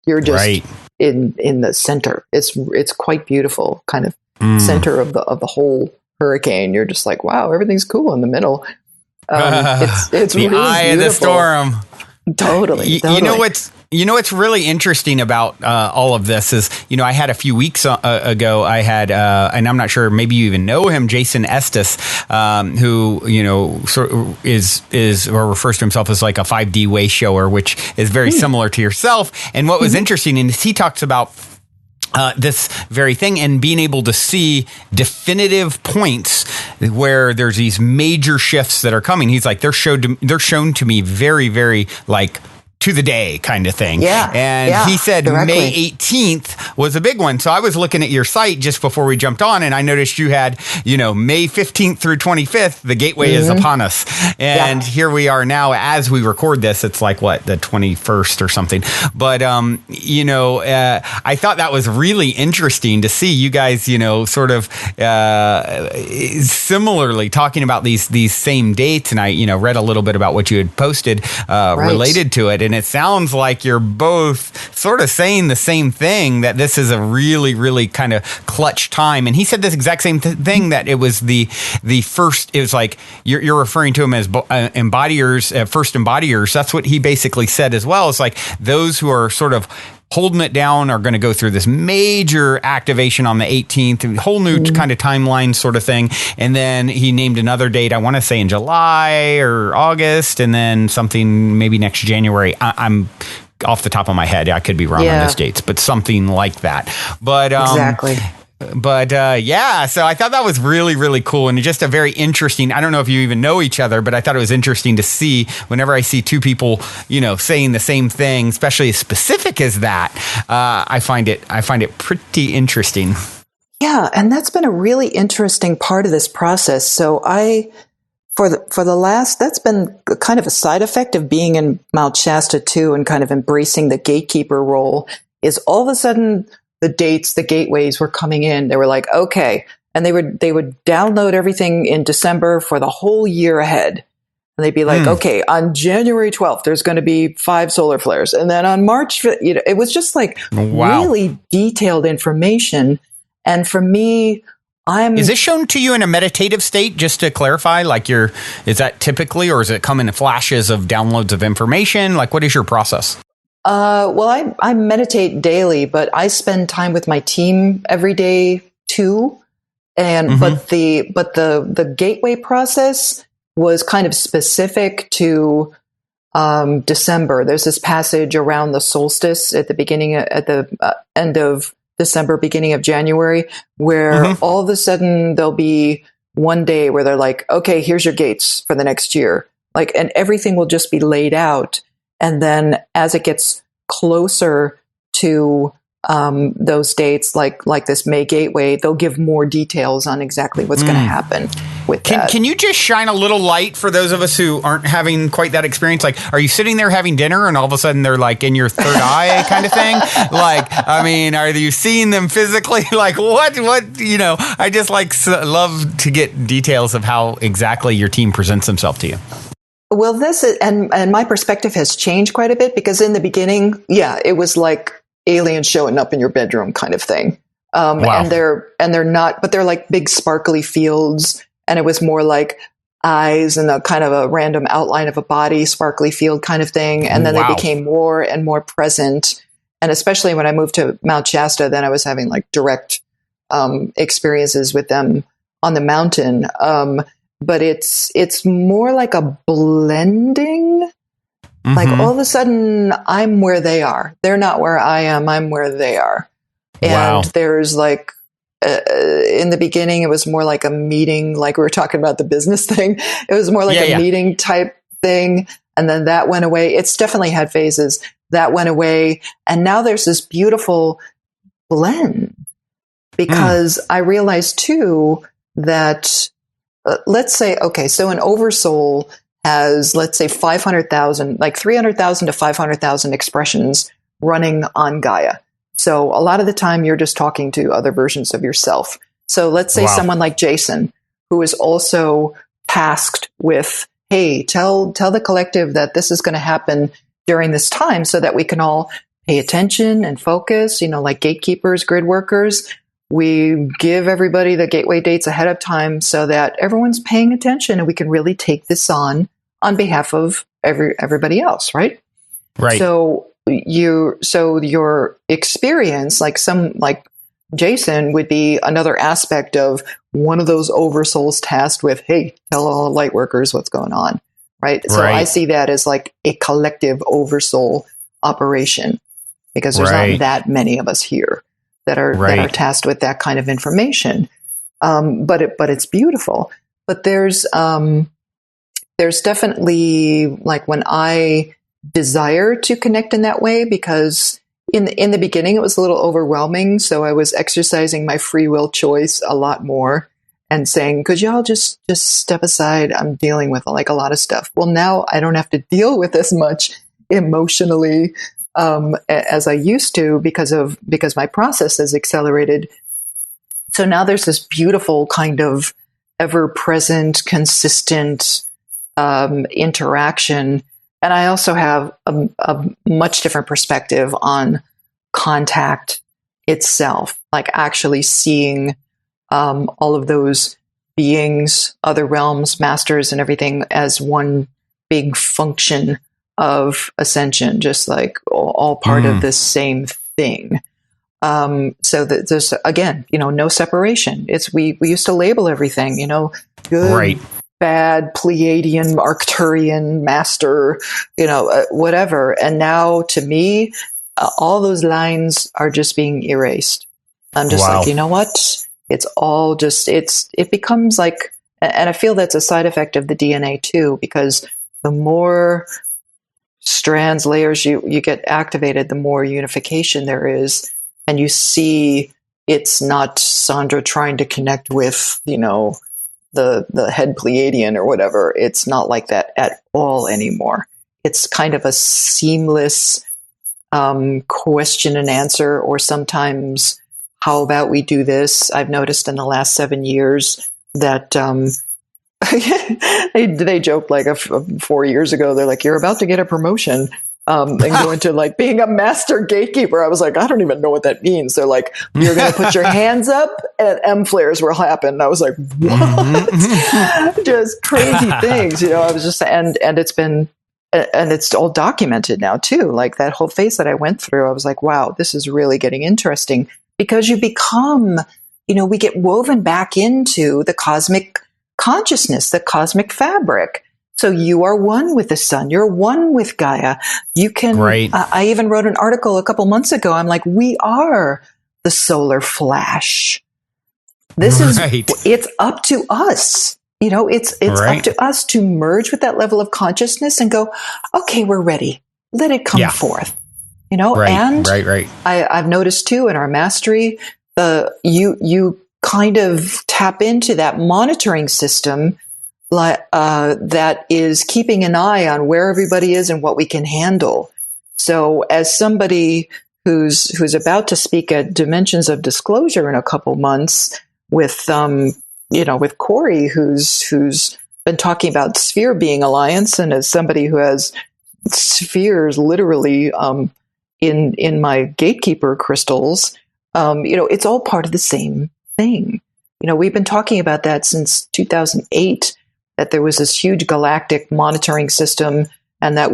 You're just in the center. It's quite beautiful, kind of center of the whole hurricane. You're just like, wow, everything's cool in the middle. It's the really eye beautiful. of the storm. Totally. What's really interesting about all of this is, I had a few weeks ago, I had, and I'm not sure, maybe you even know him, Jason Estes, who, sort of is or refers to himself as like a 5D way shower, which is very similar to yourself. And what was interesting is he talks about this very thing and being able to see definitive points where there's these major shifts that are coming. He's like, they're shown to me very, very like to the day kind of thing. Yeah. And he said directly. May 18th was a big one. So I was looking at your site just before we jumped on and I noticed you had, May 15th through 25th, the gateway is upon us. And here we are now as we record this. It's like the 21st or something. But, I thought that was really interesting to see you guys, sort of similarly talking about these same dates. And I, read a little bit about what you had posted related to it. And it sounds like you're both sort of saying the same thing, that this is a really, really kind of clutch time. And he said this exact same thing, that it was the first, it was like, you're referring to him as embodiers, first embodiers. That's what he basically said as well. It's like those who are sort of holding it down are going to go through this major activation on the 18th, a whole new kind of timeline sort of thing. And then he named another date, I want to say in July or August, and then something maybe next January. I'm off the top of my head. I could be wrong on those dates, but something like that. But exactly. But so I thought that was really, really cool and just a very interesting. I don't know if you even know each other, but I thought it was interesting to see whenever I see two people, saying the same thing, especially as specific as that. I find it pretty interesting. Yeah, and that's been a really interesting part of this process. So that's been kind of a side effect of being in Mount Shasta too, and kind of embracing the gatekeeper role. Is all of a sudden the dates, the gateways were coming in. They were like, okay. And they would download everything in December for the whole year ahead. And they'd be like, okay, on January 12th, there's going to be 5 solar flares. And then on March, it was just like really detailed information. And for me, is this shown to you in a meditative state, just to clarify? Like is that typically, or is it come in flashes of downloads of information? Like, what is your process? Well, I meditate daily, but I spend time with my team every day too. And but the gateway process was kind of specific to December. There's this passage around the solstice at the end of December, beginning of January, where all of a sudden there'll be one day where they're like, okay, here's your gates for the next year. Like, and everything will just be laid out. And then as it gets closer to those dates, like this May Gateway, they'll give more details on exactly what's going to happen with that. Can you just shine a little light for those of us who aren't having quite that experience? Like, are you sitting there having dinner and all of a sudden they're like in your third eye kind of thing? Like, I mean, are you seeing them physically? Like, what, I just love to get details of how exactly your team presents themselves to you. Well, this is, and my perspective has changed quite a bit, because in the beginning, it was like aliens showing up in your bedroom kind of thing. Wow. And they're not, but they're like big sparkly fields. And it was more like eyes and a kind of a random outline of a body, sparkly field kind of thing. And then they became more and more present. And especially when I moved to Mount Shasta, then I was having like direct experiences with them on the mountain. But it's more like a blending. Like all of a sudden I'm where they are. They're not where I am. I'm where they are. And there's like, in the beginning, it was more like a meeting, like we were talking about the business thing. It was more like a meeting type thing. And then that went away. It's definitely had phases. That went away. And now there's this beautiful blend, because I realized too that, let's say, okay, so an oversoul has, let's say, 500,000, like 300,000 to 500,000 expressions running on Gaia. So a lot of the time you're just talking to other versions of yourself. So let's say someone like Jason, who is also tasked with, hey, tell the collective that this is going to happen during this time so that we can all pay attention and focus, like gatekeepers, grid workers. We give everybody the gateway dates ahead of time so that everyone's paying attention and we can really take this on behalf of everybody else, right? Right. So your experience, like Jason, would be another aspect of one of those oversouls tasked with, hey, tell all light workers what's going on, right? So I see that as like a collective oversoul operation, because there's not that many of us here that are tasked with that kind of information. But it's beautiful. But there's definitely, like, when I desire to connect in that way, because in the beginning it was a little overwhelming, so I was exercising my free will choice a lot more and saying, could y'all just step aside, I'm dealing with like a lot of stuff. Well, now I don't have to deal with as much emotionally as I used to, because my process has accelerated. So now there's this beautiful kind of ever-present, consistent interaction. And I also have a much different perspective on contact itself, like actually seeing all of those beings, other realms, masters, and everything as one big function of ascension, just like all part of this same thing. So that there's, again, no separation. We used to label everything, good, bad, Pleiadian, Arcturian, master, whatever. And now, to me, all those lines are just being erased. I'm just like, you know what? It's all just, it becomes like, and I feel that's a side effect of the DNA too, because the more strands, layers you get activated, the more unification there is. And you see, it's not Sandra trying to connect with, the head Pleiadian or whatever. It's not like that at all anymore. It's kind of a seamless question and answer, or sometimes, how about we do this? I've noticed in the last 7 years that they joked like 4 years ago. They're like, you're about to get a promotion and go into like being a master gatekeeper. I was like, I don't even know what that means. They're like, you're going to put your hands up and M flares will happen. And I was like, what? Just crazy things, I was just, and it's been, and it's all documented now too. Like that whole phase that I went through, I was like, wow, this is really getting interesting, because you become, we get woven back into the cosmic consciousness, the cosmic fabric. So you are one with the sun. You're one with Gaia. You can, Right. I even wrote an article a couple months ago. I'm like, we are the solar flash. This Right. is, it's up to us. It's Right. up to us to merge with that level of consciousness and go, okay, we're ready. Let it come forth. Right. And Right. I've noticed too in our mastery, you kind of tap into that monitoring system that is keeping an eye on where everybody is and what we can handle. So as somebody who's about to speak at Dimensions of Disclosure in a couple months with with Corey, who's been talking about sphere being alliance, and as somebody who has spheres literally in my gatekeeper crystals, it's all part of the same thing. We've been talking about that since 2008, that there was this huge galactic monitoring system, and that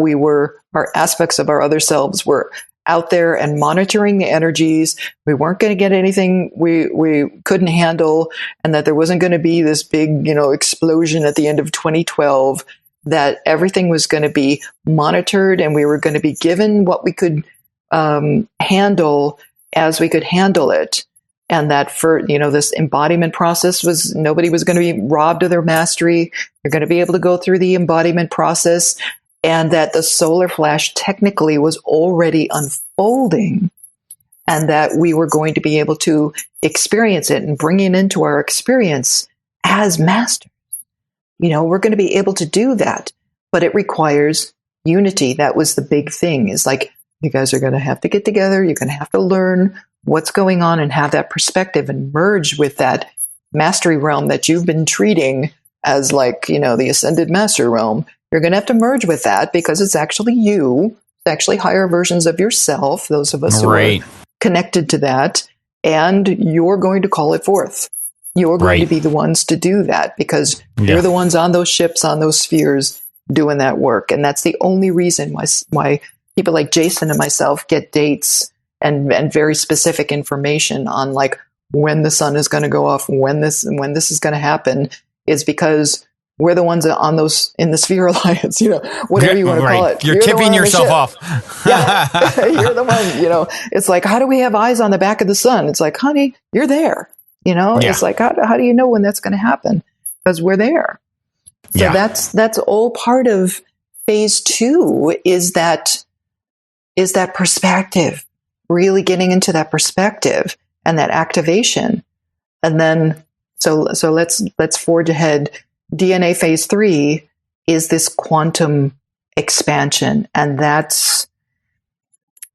our aspects of our other selves were out there and monitoring the energies. We weren't going to get anything we couldn't handle, and that there wasn't going to be this big, explosion at the end of 2012, that everything was going to be monitored and we were going to be given what we could handle as we could handle it. And that for, this embodiment process was, nobody was going to be robbed of their mastery. You're going to be able to go through the embodiment process, and that the solar flash technically was already unfolding, and that we were going to be able to experience it and bring it into our experience as masters. We're going to be able to do that, but it requires unity. That was the big thing, is like, you guys are going to have to get together. You're going to have to learn what's going on and have that perspective and merge with that mastery realm that you've been treating as the ascended master realm. You're going to have to merge with that, because it's actually you. It's actually higher versions of yourself, those of us who are connected to that, and you're going to call it forth. You're going to be the ones to do that, because you're the ones on those ships, on those spheres, doing that work. And that's the only reason why people like Jason and myself get dates and very specific information on when the sun is going to go off, when this is going to happen, is because we're the ones on those in the sphere alliance, whatever you want to call it. You're tipping yourself off. Yeah. You're the one, it's like, how do we have eyes on the back of the sun? It's like, honey, you're there. It's like, how do you know when that's going to happen? Because we're there. So that's all part of phase 2, is that perspective, really getting into that perspective and that activation. And then, so let's forge ahead. DNA phase 3 is this quantum expansion. And that's,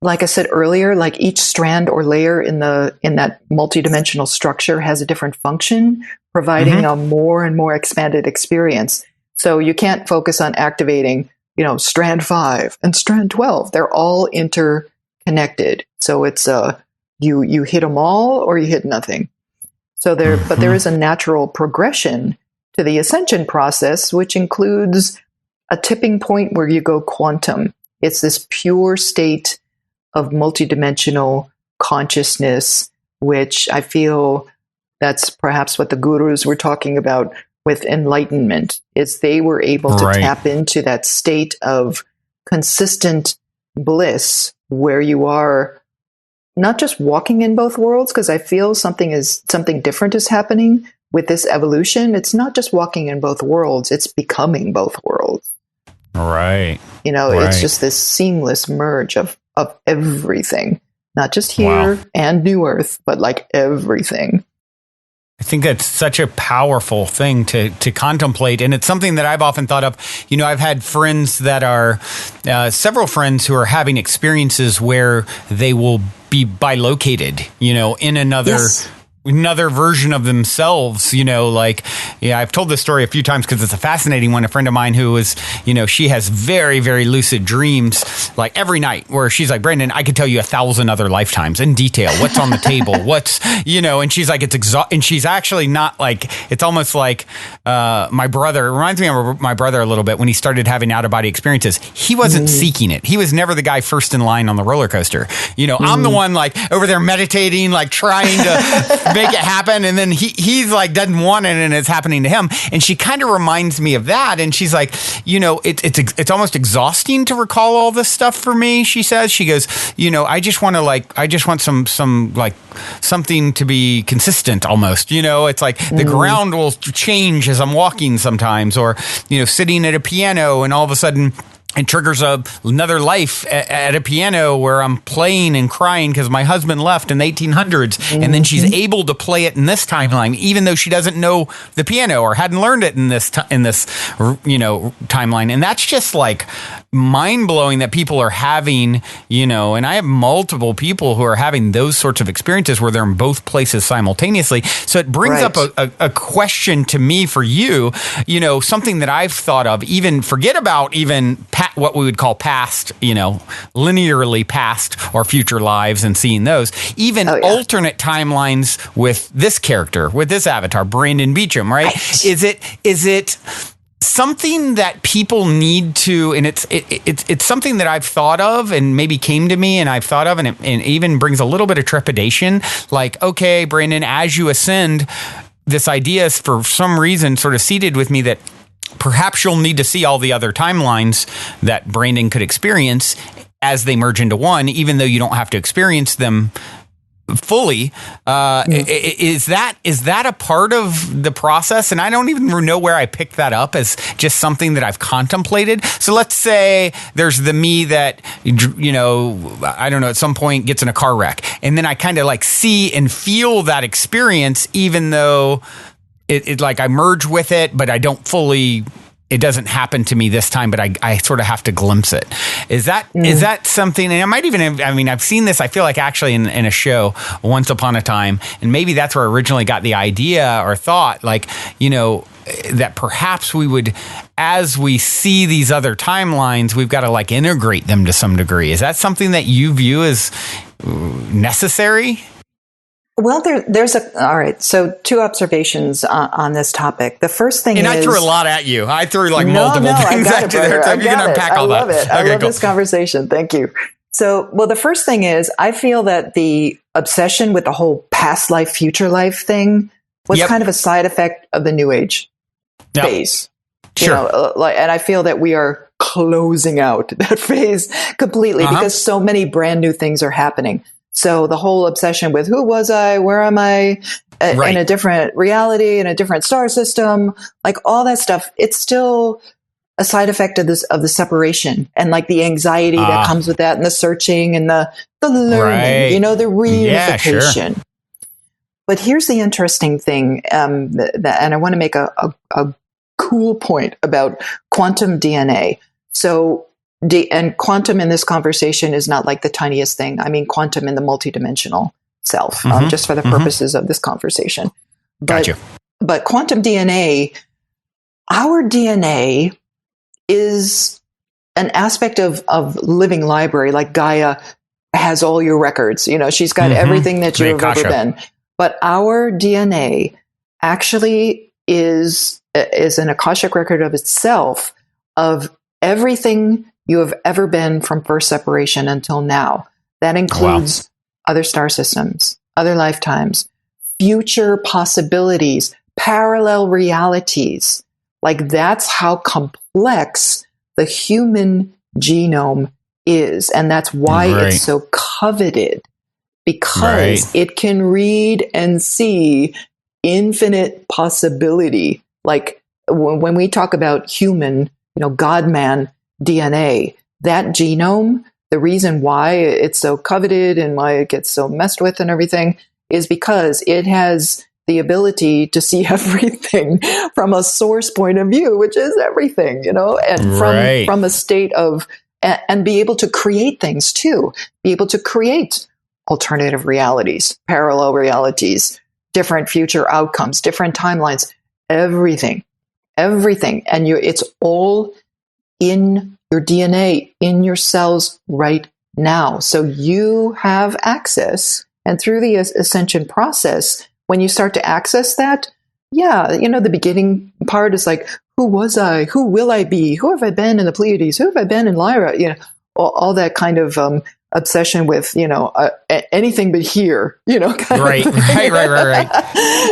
like I said earlier, like each strand or layer in that multidimensional structure has a different function, providing a more and more expanded experience. So you can't focus on activating, strand 5 and strand 12. They're all interconnected. So it's you hit them all or you hit nothing. So but there is a natural progression to the ascension process, which includes a tipping point where you go quantum. It's this pure state of multidimensional consciousness, which I feel that's perhaps what the gurus were talking about with enlightenment, is they were able to tap into that state of consistent bliss where you are not just walking in both worlds, because I feel something different is happening with this evolution. It's not just walking in both worlds, it's becoming both worlds. Right. It's just this seamless merge of everything, not just here and New Earth, but everything. I think that's such a powerful thing to contemplate. And it's something that I've often thought of. I've had friends that are, several friends who are having experiences where they will be bilocated, in another version of themselves, I've told this story a few times because it's a fascinating one. A friend of mine who is, she has very, very lucid dreams, every night, where she's like, Brandon, I could tell you 1,000 other lifetimes in detail. What's on the table? What's, and she's like, and she's actually not it's almost like my brother. It reminds me of my brother a little bit when he started having out of body experiences. He wasn't seeking it. He was never the guy first in line on the roller coaster. I'm the one over there meditating, trying to make it happen. And then he's like, doesn't want it and it's happening to him. And she kind of reminds me of that. And she's like, it's almost exhausting to recall all this stuff for me. She says, she goes, I just want some like something to be consistent almost, it's like the ground will change as I'm walking sometimes, or, sitting at a piano and all of a sudden it triggers another life at a piano where I'm playing and crying because my husband left in the 1800s. And then she's able to play it in this timeline, even though she doesn't know the piano or hadn't learned it in this timeline. And that's just like mind blowing that people are having, and I have multiple people who are having those sorts of experiences where they're in both places simultaneously. So it brings up a question to me for you, something that I've thought of, even forget about even what we would call past, linearly past or future lives and seeing those, even alternate timelines with this character, with this avatar, Brandon Beecham, right? Is it something that people need to, and it's something that I've thought of and maybe came to me and I've thought of, and it even brings a little bit of trepidation. Like, okay, Brandon, as you ascend, this idea is for some reason sort of seated with me that perhaps you'll need to see all the other timelines that Brandon could experience as they merge into one, even though you don't have to experience them fully. Is that a part of the process? And I don't even know where I picked that up as just something that I've contemplated. So let's say there's the me that, I don't know, at some point gets in a car wreck. And then I kind of like see and feel that experience, even though it like I merge with it, but I don't fully, it doesn't happen to me this time, but I sort of have to glimpse it. Is that something, and I might even have, I've seen this, I feel like actually in a show once upon a time, and maybe that's where I originally got the idea or thought, like, that perhaps we would, as we see these other timelines, we've got to like integrate them to some degree. Is that something that you view as necessary? Well, all right. So 2 observations on this topic. The first thing I threw a lot at you. I threw like multiple things at you there. So you can unpack all that. I love it. I love this conversation. Thank you. So, well, the first thing is I feel that the obsession with the whole past life, future life thing was kind of a side effect of the New Age phase. Sure. And I feel that we are closing out that phase completely because so many brand new things are happening. So the whole obsession with who was I, where am I, in a different reality, in a different star system, like all that stuff, it's still a side effect of the separation and like the anxiety that comes with that and the searching and the learning, the reunification. Sure. But here's the interesting thing, and I want to make a cool point about quantum DNA. So and quantum in this conversation is not like the tiniest thing. I mean, quantum in the multidimensional self, just for the purposes of this conversation. Gotcha. But quantum DNA, our DNA is an aspect of living library, like Gaia has all your records. She's got everything that you've ever been. But our DNA actually is an Akashic record of itself, of everything you have ever been from first separation until now. That includes other star systems, other lifetimes, future possibilities, parallel realities. Like that's how complex the human genome is. And that's why it's so coveted, because it can read and see infinite possibility. Like when we talk about human, God-man DNA, that genome, the reason why it's so coveted and why it gets so messed with and everything is because it has the ability to see everything from a source point of view, which is everything, and from a state of, and be able to create things too, be able to create alternative realities, parallel realities, different future outcomes, different timelines, everything. And it's all in your DNA, in your cells right now. So you have access. And through the ascension process, when you start to access that, the beginning part is like, who was I? Who will I be? Who have I been in the Pleiades? Who have I been in Lyra? All that kind of obsession with, anything but here, Right.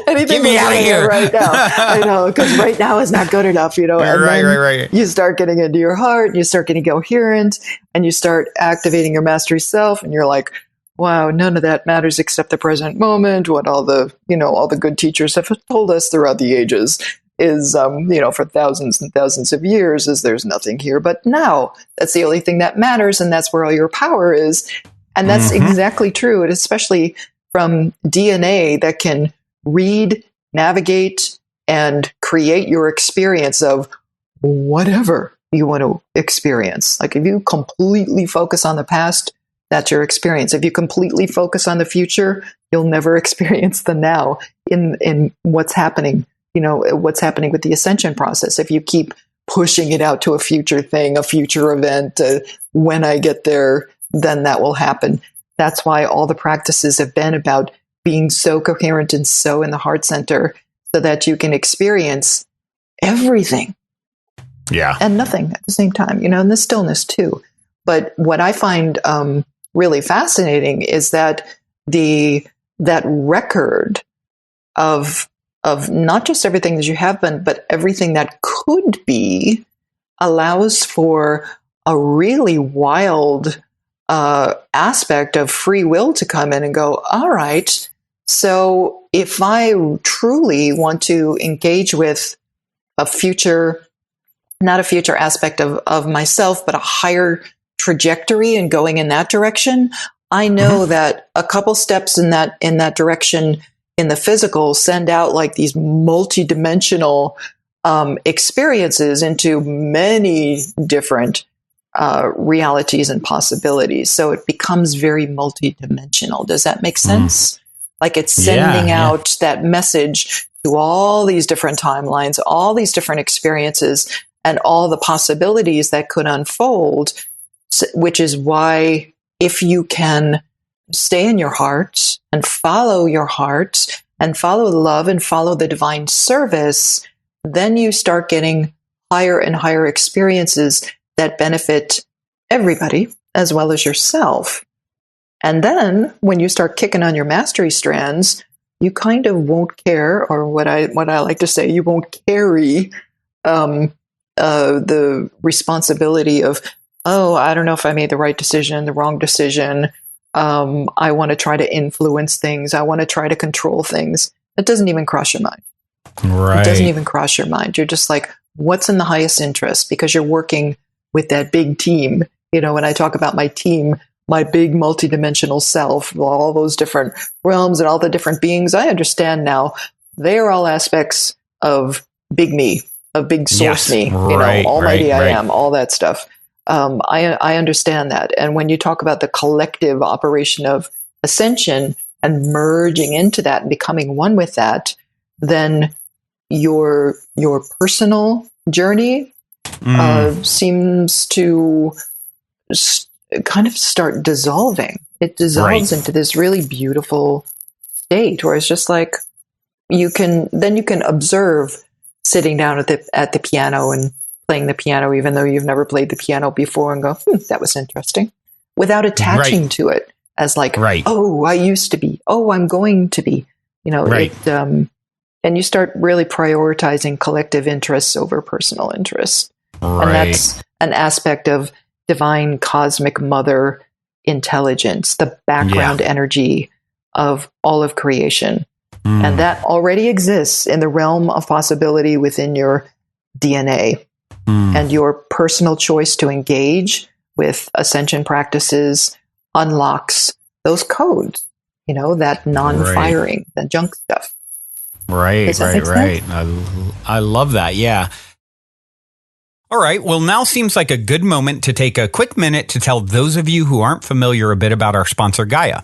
anything Get me out of here right now. I know, because right now is not good enough, and right. You start getting into your heart, and you start getting coherent, and you start activating your mastery self, and you're like, wow, none of that matters except the present moment. What all the good teachers have told us throughout the ages is, for thousands and thousands of years, is there's nothing here but now. That's the only thing that matters, and that's where all your power is. And that's exactly true, and especially from DNA that can read, navigate, and create your experience of whatever you want to experience. Like if you completely focus on the past, that's your experience. If you completely focus on the future, you'll never experience the now in what's happening, what's happening with the ascension process. If you keep pushing it out to a future thing, a future event, when I get there, then that will happen. That's why all the practices have been about being so coherent and so in the heart center so that you can experience everything. Yeah. And nothing at the same time, and the stillness too. But what I find really fascinating is that that record of not just everything that you have been, but everything that could be allows for a really wild aspect of free will to come in and go, all right, so if I truly want to engage with a future, not a future aspect of myself, but a higher trajectory and going in that direction, I know that a couple steps in that direction in the physical send out like these multidimensional experiences into many different realities and possibilities. So it becomes very multidimensional. Does that make sense? Like it's sending out that message to all these different timelines, all these different experiences, and all the possibilities that could unfold, which is why if you can stay in your heart and follow your heart and follow love and follow the divine service, then you start getting higher and higher experiences that benefit everybody as well as yourself. And then when you start kicking on your mastery strands, you kind of won't care, or what I like to say, you won't carry the responsibility of, oh, I don't know if I made the right decision, the wrong decision. I want to try to influence things. I want to try to control things. It doesn't even cross your mind. Right. It doesn't even cross your mind. You're just like, what's in the highest interest? Because you're working with that big team. When I talk about my team, my big multidimensional self, all those different realms and all the different beings, I understand now they are all aspects of big me, of big source me, almighty I am, all that stuff. I understand that. And when you talk about the collective operation of ascension and merging into that and becoming one with that, then your personal journey seems to kind of start dissolving. It dissolves into this really beautiful state where it's just like you can observe sitting down at the piano and playing the piano, even though you've never played the piano before, and go, that was interesting, without attaching to it as like, oh, I used to be, oh, I'm going to be, and you start really prioritizing collective interests over personal interests. And that's an aspect of divine cosmic mother intelligence, the background energy of all of creation. And that already exists in the realm of possibility within your DNA. And your personal choice to engage with ascension practices unlocks those codes, that non-firing, the junk stuff. Right. I love that. Yeah. All right. Well, now seems like a good moment to take a quick minute to tell those of you who aren't familiar a bit about our sponsor, Gaia.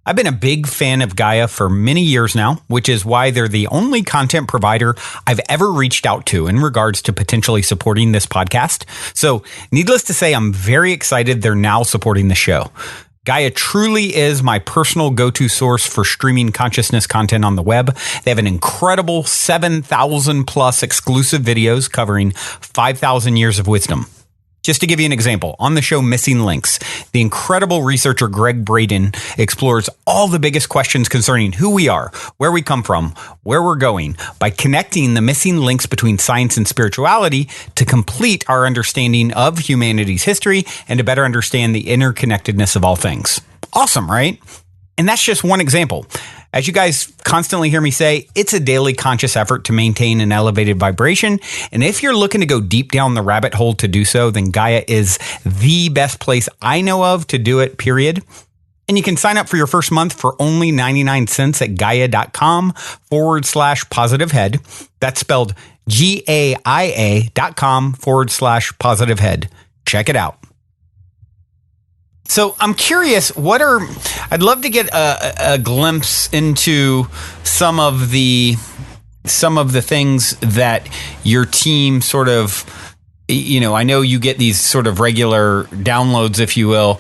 I've been a big fan of Gaia for many years now, which is why they're the only content provider I've ever reached out to in regards to potentially supporting this podcast. So needless to say, I'm very excited they're now supporting the show. Gaia truly is my personal go-to source for streaming consciousness content on the web. They have an incredible 7,000 plus exclusive videos covering 5,000 years of wisdom. Just to give you an example, on the show Missing Links, the incredible researcher Greg Braden explores all the biggest questions concerning who we are, where we come from, where we're going, by connecting the missing links between science and spirituality to complete our understanding of humanity's history and to better understand the interconnectedness of all things. Awesome, right? And that's just one example. As you guys constantly hear me say, it's a daily conscious effort to maintain an elevated vibration. And if you're looking to go deep down the rabbit hole to do so, then Gaia is the best place I know of to do it, period. And you can sign up for your first month for only 99 cents at gaia.com/positivehead. That's spelled GAIA.com/positivehead. Check it out. So I'm curious, I'd love to get a glimpse into some of the things that your team sort of, I know you get these sort of regular downloads, if you will,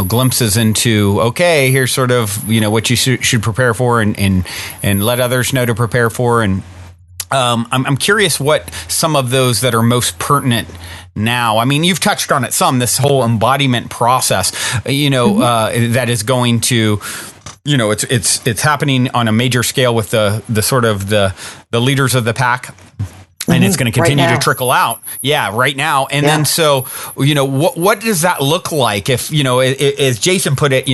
glimpses into, okay, here's sort of, what you should prepare for and let others know to prepare for. And I'm curious what some of those that are most pertinent now. I mean, you've touched on it some, this whole embodiment process, that is going to, it's happening on a major scale with the sort of the leaders of the pack. And it's going to continue to trickle out. Yeah, right now. And then so, what does that look like if, as Jason put it,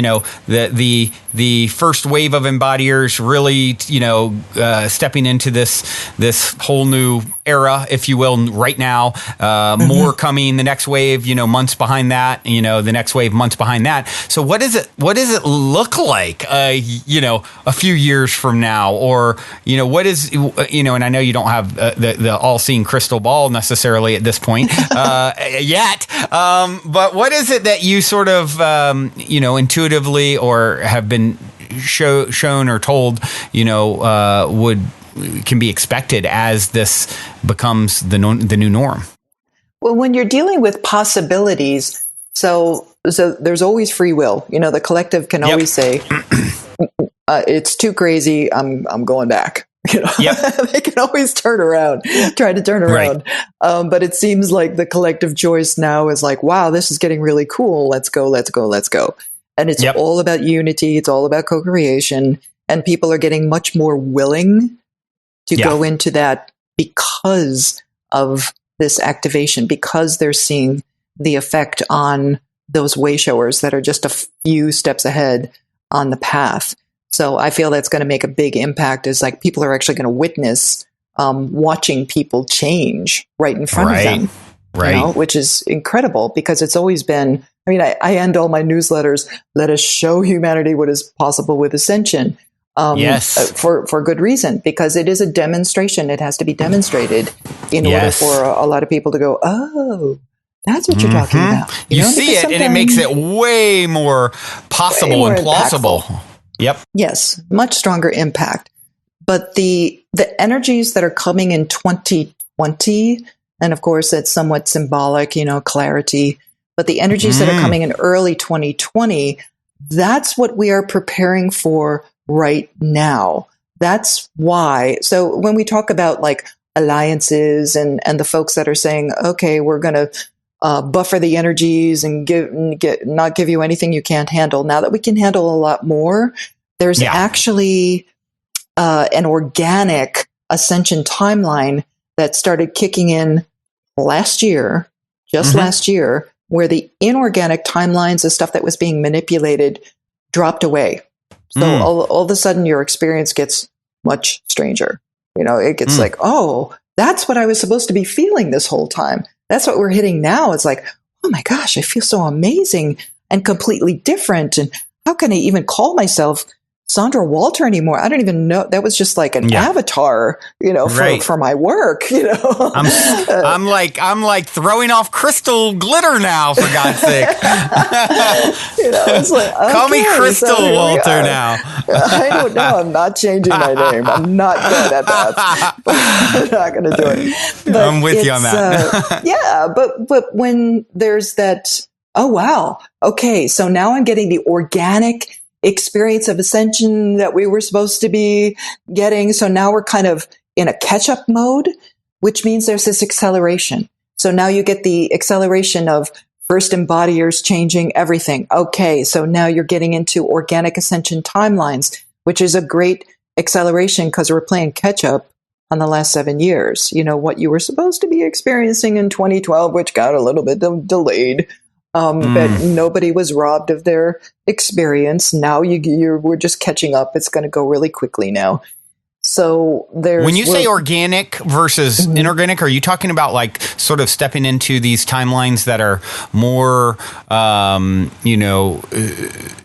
the first wave of embodiers really, stepping into this whole new era, if you will, right now, more coming, the next wave, months behind that, the next wave months behind that. So what does it look like, a few years from now, or, what is, and I know you don't have the all-seeing crystal ball necessarily at this point yet, but what is it that you sort of, intuitively or have been shown or told, can be expected as this becomes the new norm? Well, when you're dealing with possibilities, so there's always free will. The collective can always say, it's too crazy, I'm going back. They can always try to turn around. Right. But it seems like the collective choice now is like, wow, this is getting really cool. Let's go. And it's all about unity. It's all about co-creation. And people are getting much more willing to go into that because of this activation, because they're seeing the effect on those way showers that are just a few steps ahead on the path. So I feel that's going to make a big impact, is like people are actually going to witness watching people change right in front of them. Right. Which is incredible, because it's always been, I end all my newsletters, let us show humanity what is possible with Ascension. For good reason, because it is a demonstration. It has to be demonstrated in order for a lot of people to go, oh, that's what you're talking about. You see it, and it makes it way more possible and plausible. Impactful. Yep. Yes, much stronger impact. But the energies that are coming in 2020, and of course it's somewhat symbolic, clarity, but the energies that are coming in early 2020, that's what we are preparing for right now. That's why. So when we talk about like alliances and the folks that are saying, okay, we're going to buffer the energies and not give you anything you can't handle. Now that we can handle a lot more, there's actually an organic ascension timeline that started kicking in last year, last year, where the inorganic timelines, the stuff that was being manipulated, dropped away. So all of a sudden your experience gets much stranger. It gets like, oh, that's what I was supposed to be feeling this whole time. That's what we're hitting now. It's like, oh my gosh, I feel so amazing and completely different. And how can I even call myself Sandra Walter anymore? I don't even know. That was just like an avatar, for my work, I'm like throwing off crystal glitter now, for God's sake. It's like, okay, call me Crystal Walter now. I don't know. I'm not changing my name. I'm not good at that. I'm not going to do it. But I'm with you on that. But when there's that, oh wow, okay, so now I'm getting the organic experience of ascension that we were supposed to be getting. So now we're kind of in a catch-up mode, which means there's this acceleration. So now you get the acceleration of first embodiers changing everything. Okay, so now you're getting into organic ascension timelines, which is a great acceleration because we're playing catch up on the last 7 years. You know, what you were supposed to be experiencing in 2012, which got a little bit delayed. But nobody was robbed of their experience. Now we're just catching up. It's going to go really quickly now. So when you say organic versus inorganic, are you talking about like sort of stepping into these timelines that are more,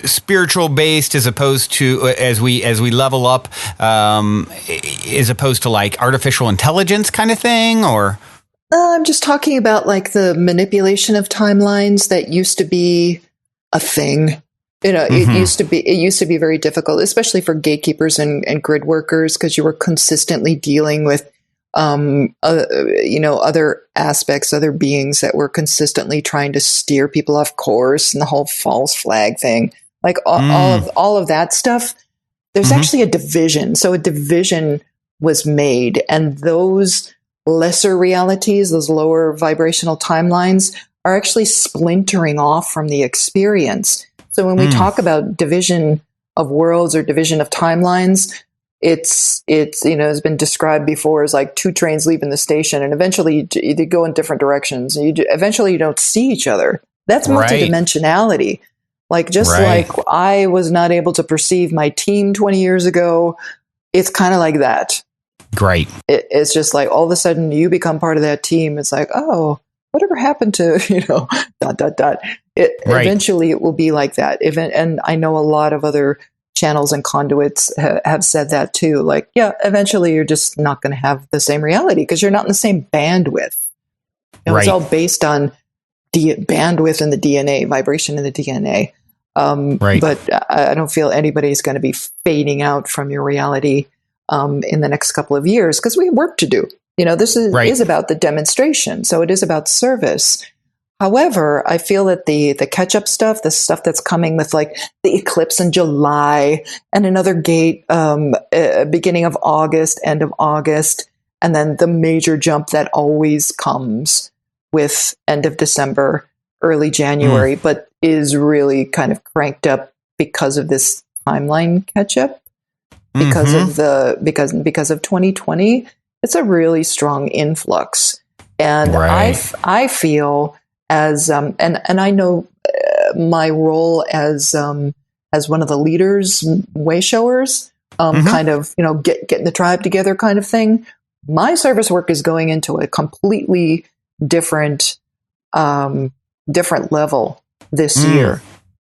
spiritual based as opposed to as we level up, as opposed to like artificial intelligence kind of thing, or? I'm just talking about like the manipulation of timelines that used to be a thing. You know, it used to be very difficult, especially for gatekeepers and grid workers, because you were consistently dealing with, other aspects, other beings that were consistently trying to steer people off course, and the whole false flag thing, like all of that stuff. There's actually a division. So a division was made, and those lesser realities, those lower vibrational timelines, are actually splintering off from the experience. So when we talk about division of worlds or division of timelines, it's has been described before as like two trains leaving the station, and eventually you go in different directions. Eventually you don't see each other. That's multidimensionality. Like like I was not able to perceive my team 20 years ago. It's kind of like that. Great. It's just like all of a sudden you become part of that team. It's like, oh, whatever happened to, Eventually it will be like that. And I know a lot of other channels and conduits have said that too. Like, yeah, eventually you're just not going to have the same reality because you're not in the same bandwidth. It's all based on bandwidth in the DNA, vibration in the DNA. But I don't feel anybody's going to be fading out from your reality in the next couple of years because we have work to do. This is about the demonstration. So it is about service. However, I feel that the catch-up stuff, the stuff that's coming with like the eclipse in July and another gate beginning of August, end of August, and then the major jump that always comes with end of December, early January, but is really kind of cranked up because of this timeline catch-up, because of 2020. It's a really strong influx. And I feel as, and I know my role as one of the leaders, way showers, kind of, getting the tribe together kind of thing. My service work is going into a completely different level this year.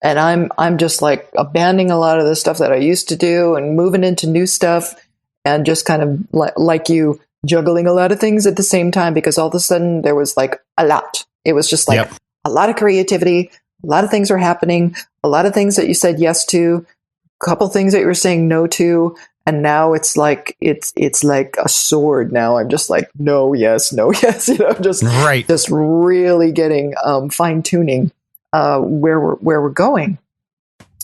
And I'm just like abandoning a lot of the stuff that I used to do and moving into new stuff. And just kind of like you, juggling a lot of things at the same time, because all of a sudden there was like a lot. It was just like a lot of creativity, a lot of things were happening, a lot of things that you said yes to, a couple things that you were saying no to, and now it's like a sword. Now I'm just like no, yes, just really getting fine tuning where we're going,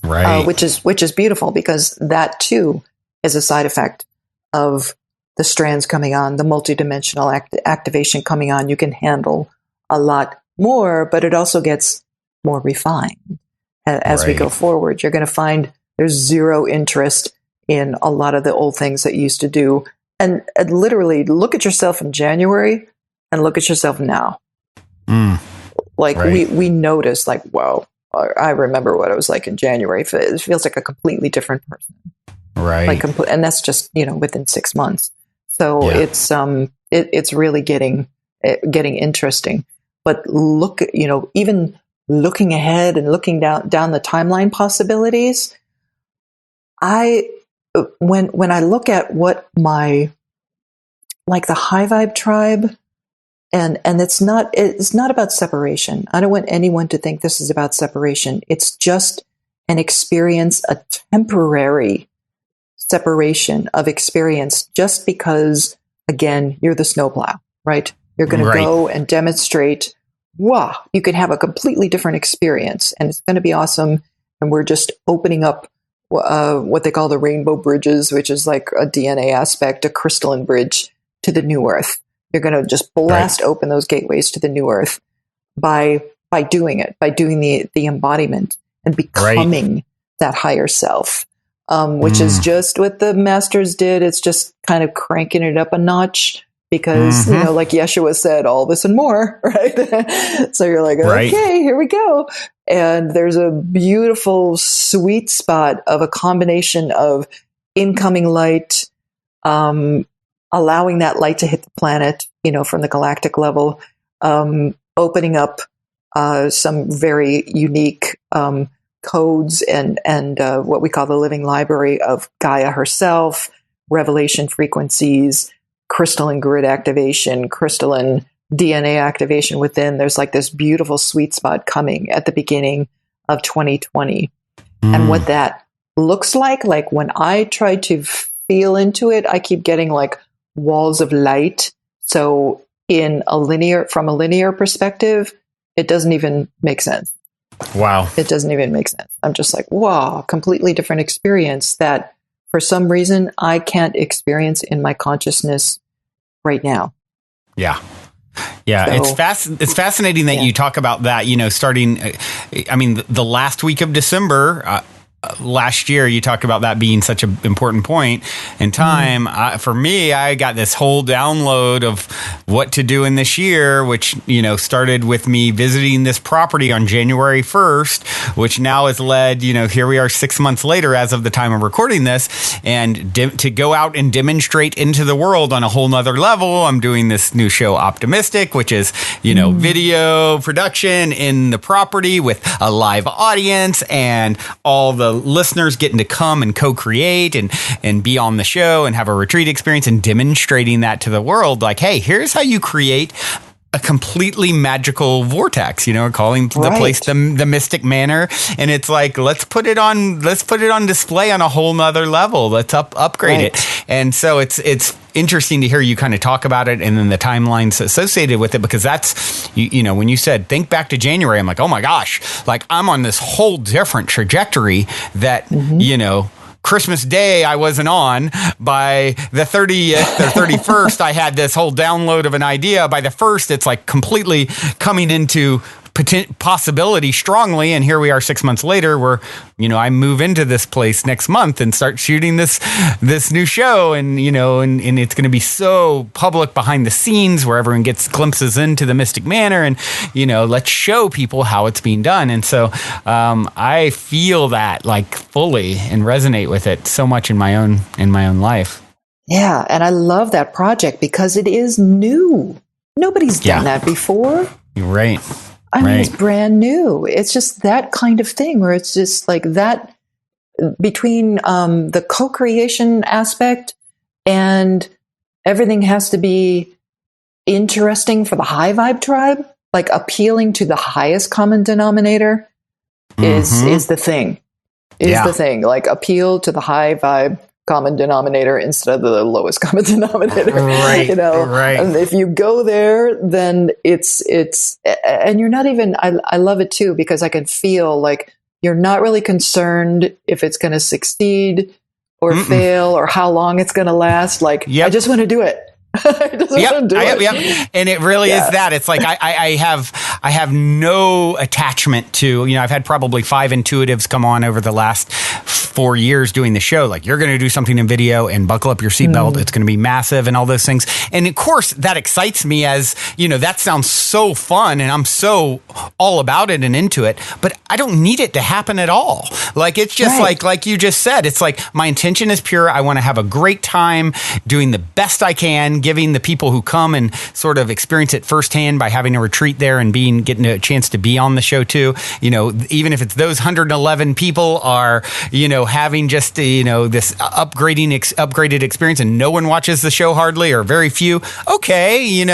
which is beautiful because that too is a side effect of the strands coming on, the multidimensional activation coming on. You can handle a lot more, but it also gets more refined as we go forward. You're going to find there's zero interest in a lot of the old things that you used to do. And literally look at yourself in January and look at yourself now. We notice like, wow, I remember what I was like in January. It feels like a completely different person. And that's just, within 6 months. So it's really getting interesting. But look, even looking ahead and looking down the timeline possibilities, when I look at what my, like the high vibe tribe, and it's not about separation. I don't want anyone to think this is about separation. It's just an experience, a temporary separation of experience, just because, again, you're the snowplow, right? You're going to go and demonstrate, wow, you can have a completely different experience and it's going to be awesome. And we're just opening up what they call the rainbow bridges, which is like a DNA aspect, a crystalline bridge to the new earth. You're going to just blast open those gateways to the new earth by doing it, by doing the embodiment and becoming that higher self, which is just what the masters did. It's just kind of cranking it up a notch because, like Yeshua said, all this and more, right? So you're like, okay, here we go. And there's a beautiful sweet spot of a combination of incoming light, allowing that light to hit the planet, from the galactic level, opening up some very unique codes and what we call the living library of Gaia herself, revelation frequencies, crystalline grid activation, crystalline DNA activation within. There's like this beautiful sweet spot coming at the beginning of 2020. And what that looks like when I try to feel into it, I keep getting like walls of light. So from a linear perspective, it doesn't even make sense. Wow. It doesn't even make sense. I'm just like, wow, completely different experience that for some reason I can't experience in my consciousness right now. Yeah. Yeah. So, it's fascinating that you talk about that, starting, the last week of December, last year, you talked about that being such an important point in time. For me, I got this whole download of what to do in this year, which, started with me visiting this property on January 1st, which now has led, here we are 6 months later as of the time of recording this, and to go out and demonstrate into the world on a whole nother level. I'm doing this new show, Optimistic, which is, video production in the property with a live audience and all the listeners getting to come and co-create and be on the show and have a retreat experience and demonstrating that to the world. Like, hey, here's how you create a completely magical vortex, calling the place the Mystic Manor. And it's like, let's put it on display on a whole nother level. Let's upgrade it. And so it's interesting to hear you kind of talk about it and then the timelines associated with it, because that's, when you said, think back to January, I'm like, oh my gosh, like I'm on this whole different trajectory that, Christmas Day I wasn't on. By the 30th or 31st, I had this whole download of an idea. By the 1st, it's like completely coming into possibility strongly. And here we are 6 months later where, I move into this place next month and start shooting this new show. And, and it's going to be so public behind the scenes where everyone gets glimpses into the Mystic Manor and, let's show people how it's being done. And so I feel that like fully and resonate with it so much in my own life. Yeah. And I love that project because it is new. Nobody's done that before. You're right. I mean, it's brand new. It's just that kind of thing where it's just like that between the co-creation aspect and everything has to be interesting for the high vibe tribe, like appealing to the highest common denominator is the thing. The thing. Like appeal to the high vibe common denominator instead of the lowest common denominator. Right. And if you go there, then it's, and you're not even, I love it too, because I can feel like you're not really concerned if it's going to succeed or fail or how long it's going to last. Like, I just want to do it. And it really is that. It's like I have no attachment to, I've had probably 5 intuitives come on over the last 4 years doing the show. Like, you're going to do something in video and buckle up your seatbelt. It's going to be massive and all those things. And of course, that excites me as, that sounds so fun and I'm so all about it and into it, but I don't need it to happen at all. Like, it's just like you just said, it's like my intention is pure. I want to have a great time doing the best I can, giving the people who come and sort of experience it firsthand by having a retreat there and getting a chance to be on the show too. Even if it's those 111 people are, having just, this upgraded experience and no one watches the show hardly or very few. Okay.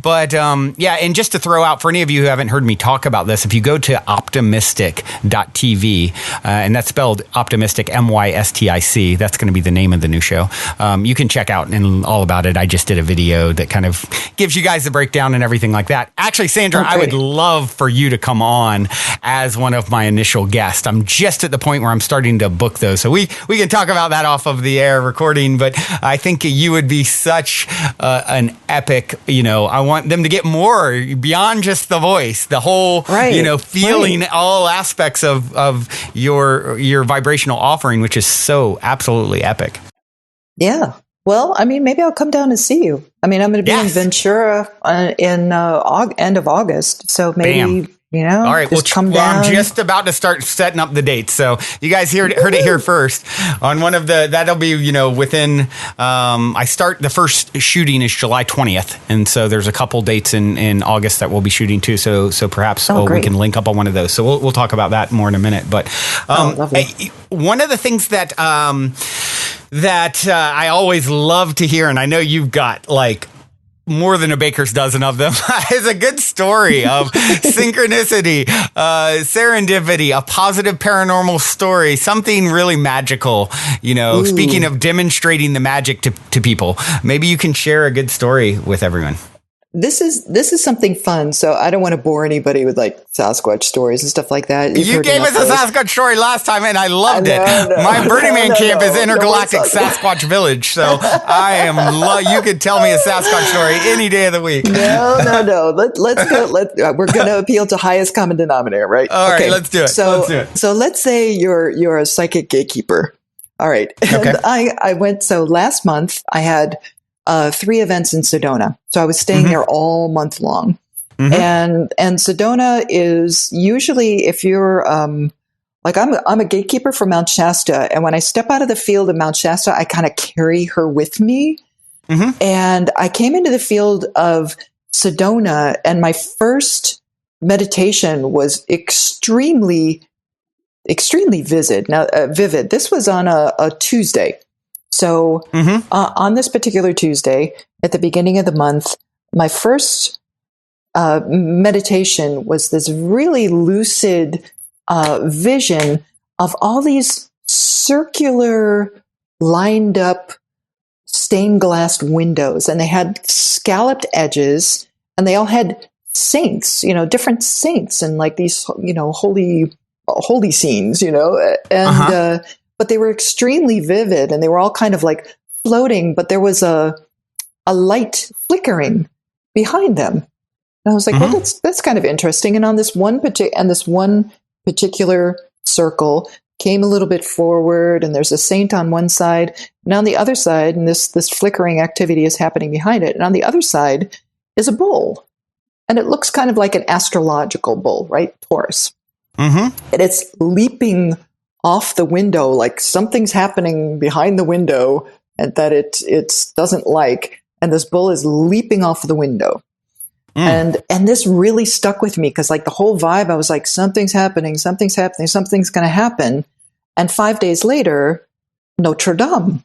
But, and just to throw out for any of you who haven't heard me talk about this, if you go to optimistic.tv, and that's spelled optimistic, MYSTIC, that's going to be the name of the new show. You can check out and all about it. I just did a video that kind of gives you guys the breakdown and everything like that. Actually, Sandra, I would love for you to come on as one of my initial guests. I'm just at the point where I'm starting to book book those. So we can talk about that off of the air recording, but I think you would be such an epic, I want them to get more beyond just the voice, the whole, feeling, all aspects of your vibrational offering, which is so absolutely epic. Yeah. Well, I mean, maybe I'll come down and see you. I mean, I'm going to be in Ventura in end of August. So maybe, all right, come down. I'm just about to start setting up the dates. So you guys heard it here first on one of that'll be, within, I start the first shooting is July 20th. And so there's a couple dates in August that we'll be shooting too. So perhaps we can link up on one of those. So we'll talk about that more in a minute. But one of the things that I always love to hear, and I know you've got like more than a baker's dozen of them, is a good story of synchronicity, serendipity, a positive paranormal story, something really magical, Speaking of demonstrating the magic to people, maybe you can share a good story with everyone. This is something fun. So I don't want to bore anybody with like Sasquatch stories and stuff like that. You gave us a Sasquatch story last time, and I loved it. My Burning Man camp is Intergalactic Sasquatch Village, so I am. You could tell me a Sasquatch story any day of the week. No. Let's go. We're going to appeal to highest common denominator, right? All right, let's do it. So let's say you're a psychic gatekeeper. All right. Okay. And I went. So last month I had 3 events in Sedona. So I was staying there all month long. And Sedona is usually, if you're, I'm a gatekeeper for Mount Shasta. And when I step out of the field of Mount Shasta, I kind of carry her with me. And I came into the field of Sedona, and my first meditation was extremely vivid. This was on a Tuesday. So on this particular Tuesday, at the beginning of the month, my first meditation was this really lucid vision of all these circular, lined up stained glass windows, and they had scalloped edges, and they all had saints, different saints, and like these, holy scenes, and but they were extremely vivid, and they were all kind of like floating, but there was a light flickering behind them. And I was like, well, that's kind of interesting. And on this one particular circle came a little bit forward, and there's a saint on one side, and on the other side, and this flickering activity is happening behind it. And on the other side is a bull, and it looks kind of like an astrological bull, right? Taurus. And it's leaping off the window, like something's happening behind the window and that it doesn't like, and this bull is leaping off the window. And this really stuck with me, because like the whole vibe, I was like, something's happening, something's going to happen. And 5 days later, Notre Dame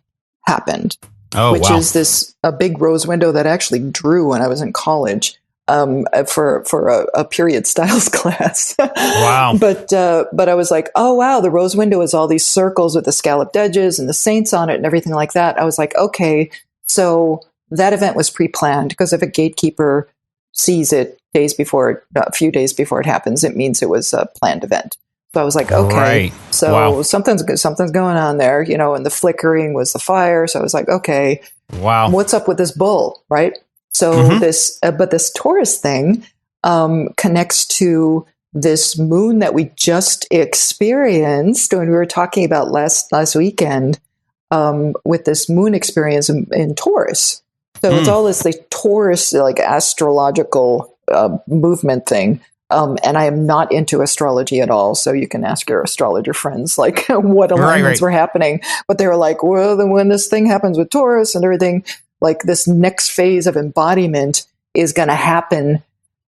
happened, which is a big rose window that I actually drew when I was in college. For a period styles class. Wow. But I was like, oh, wow, the rose window is all these circles with the scalloped edges and the saints on it and everything like that. I was like, okay, so that event was pre-planned, because if a gatekeeper sees it a few days before it happens, it means it was a planned event. So I was like, okay, so something's going on there, and the flickering was the fire. So I was like, okay, what's up with this bull, right? So this Taurus thing connects to this moon that we just experienced when we were talking about last weekend, with this moon experience in Taurus. So it's all this like Taurus, like astrological movement thing. And I am not into astrology at all. So you can ask your astrologer friends, like what alignments were happening. But they were like, well, then when this thing happens with Taurus and everything, like this next phase of embodiment is going to happen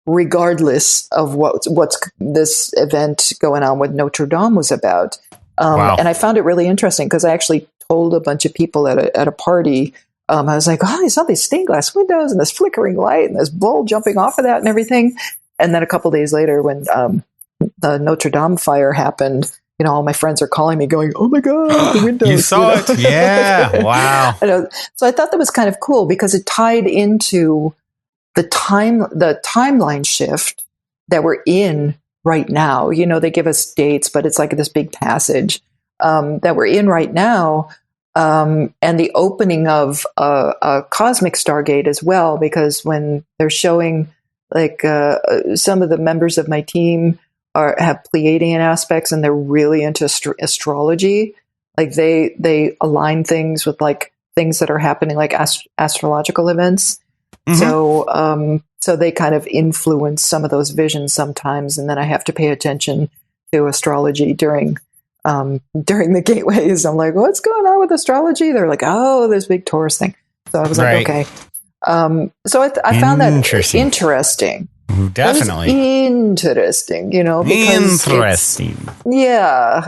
regardless of what's this event going on with Notre Dame was about. And I found it really interesting, because I actually told a bunch of people at a party, I was like, oh, I saw these stained glass windows and this flickering light and this bull jumping off of that and everything. And then a couple days later, when the Notre Dame fire happened, all my friends are calling me going, oh my God, the windows. You saw it? Yeah. Wow. So I thought that was kind of cool, because it tied into the timeline shift that we're in right now. They give us dates, but it's like this big passage. that we're in right now, and the opening of a cosmic Stargate as well, because when they're showing like some of the members of my team have Pleiadian aspects and they're really into astrology, like they align things with like things that are happening, like astrological events. So they kind of influence some of those visions sometimes, and then I have to pay attention to astrology during the gateways. I'm like, what's going on with astrology? They're like, oh, this big Taurus thing. So I was like, okay. So I found that interesting. Definitely interesting, because interesting. Yeah.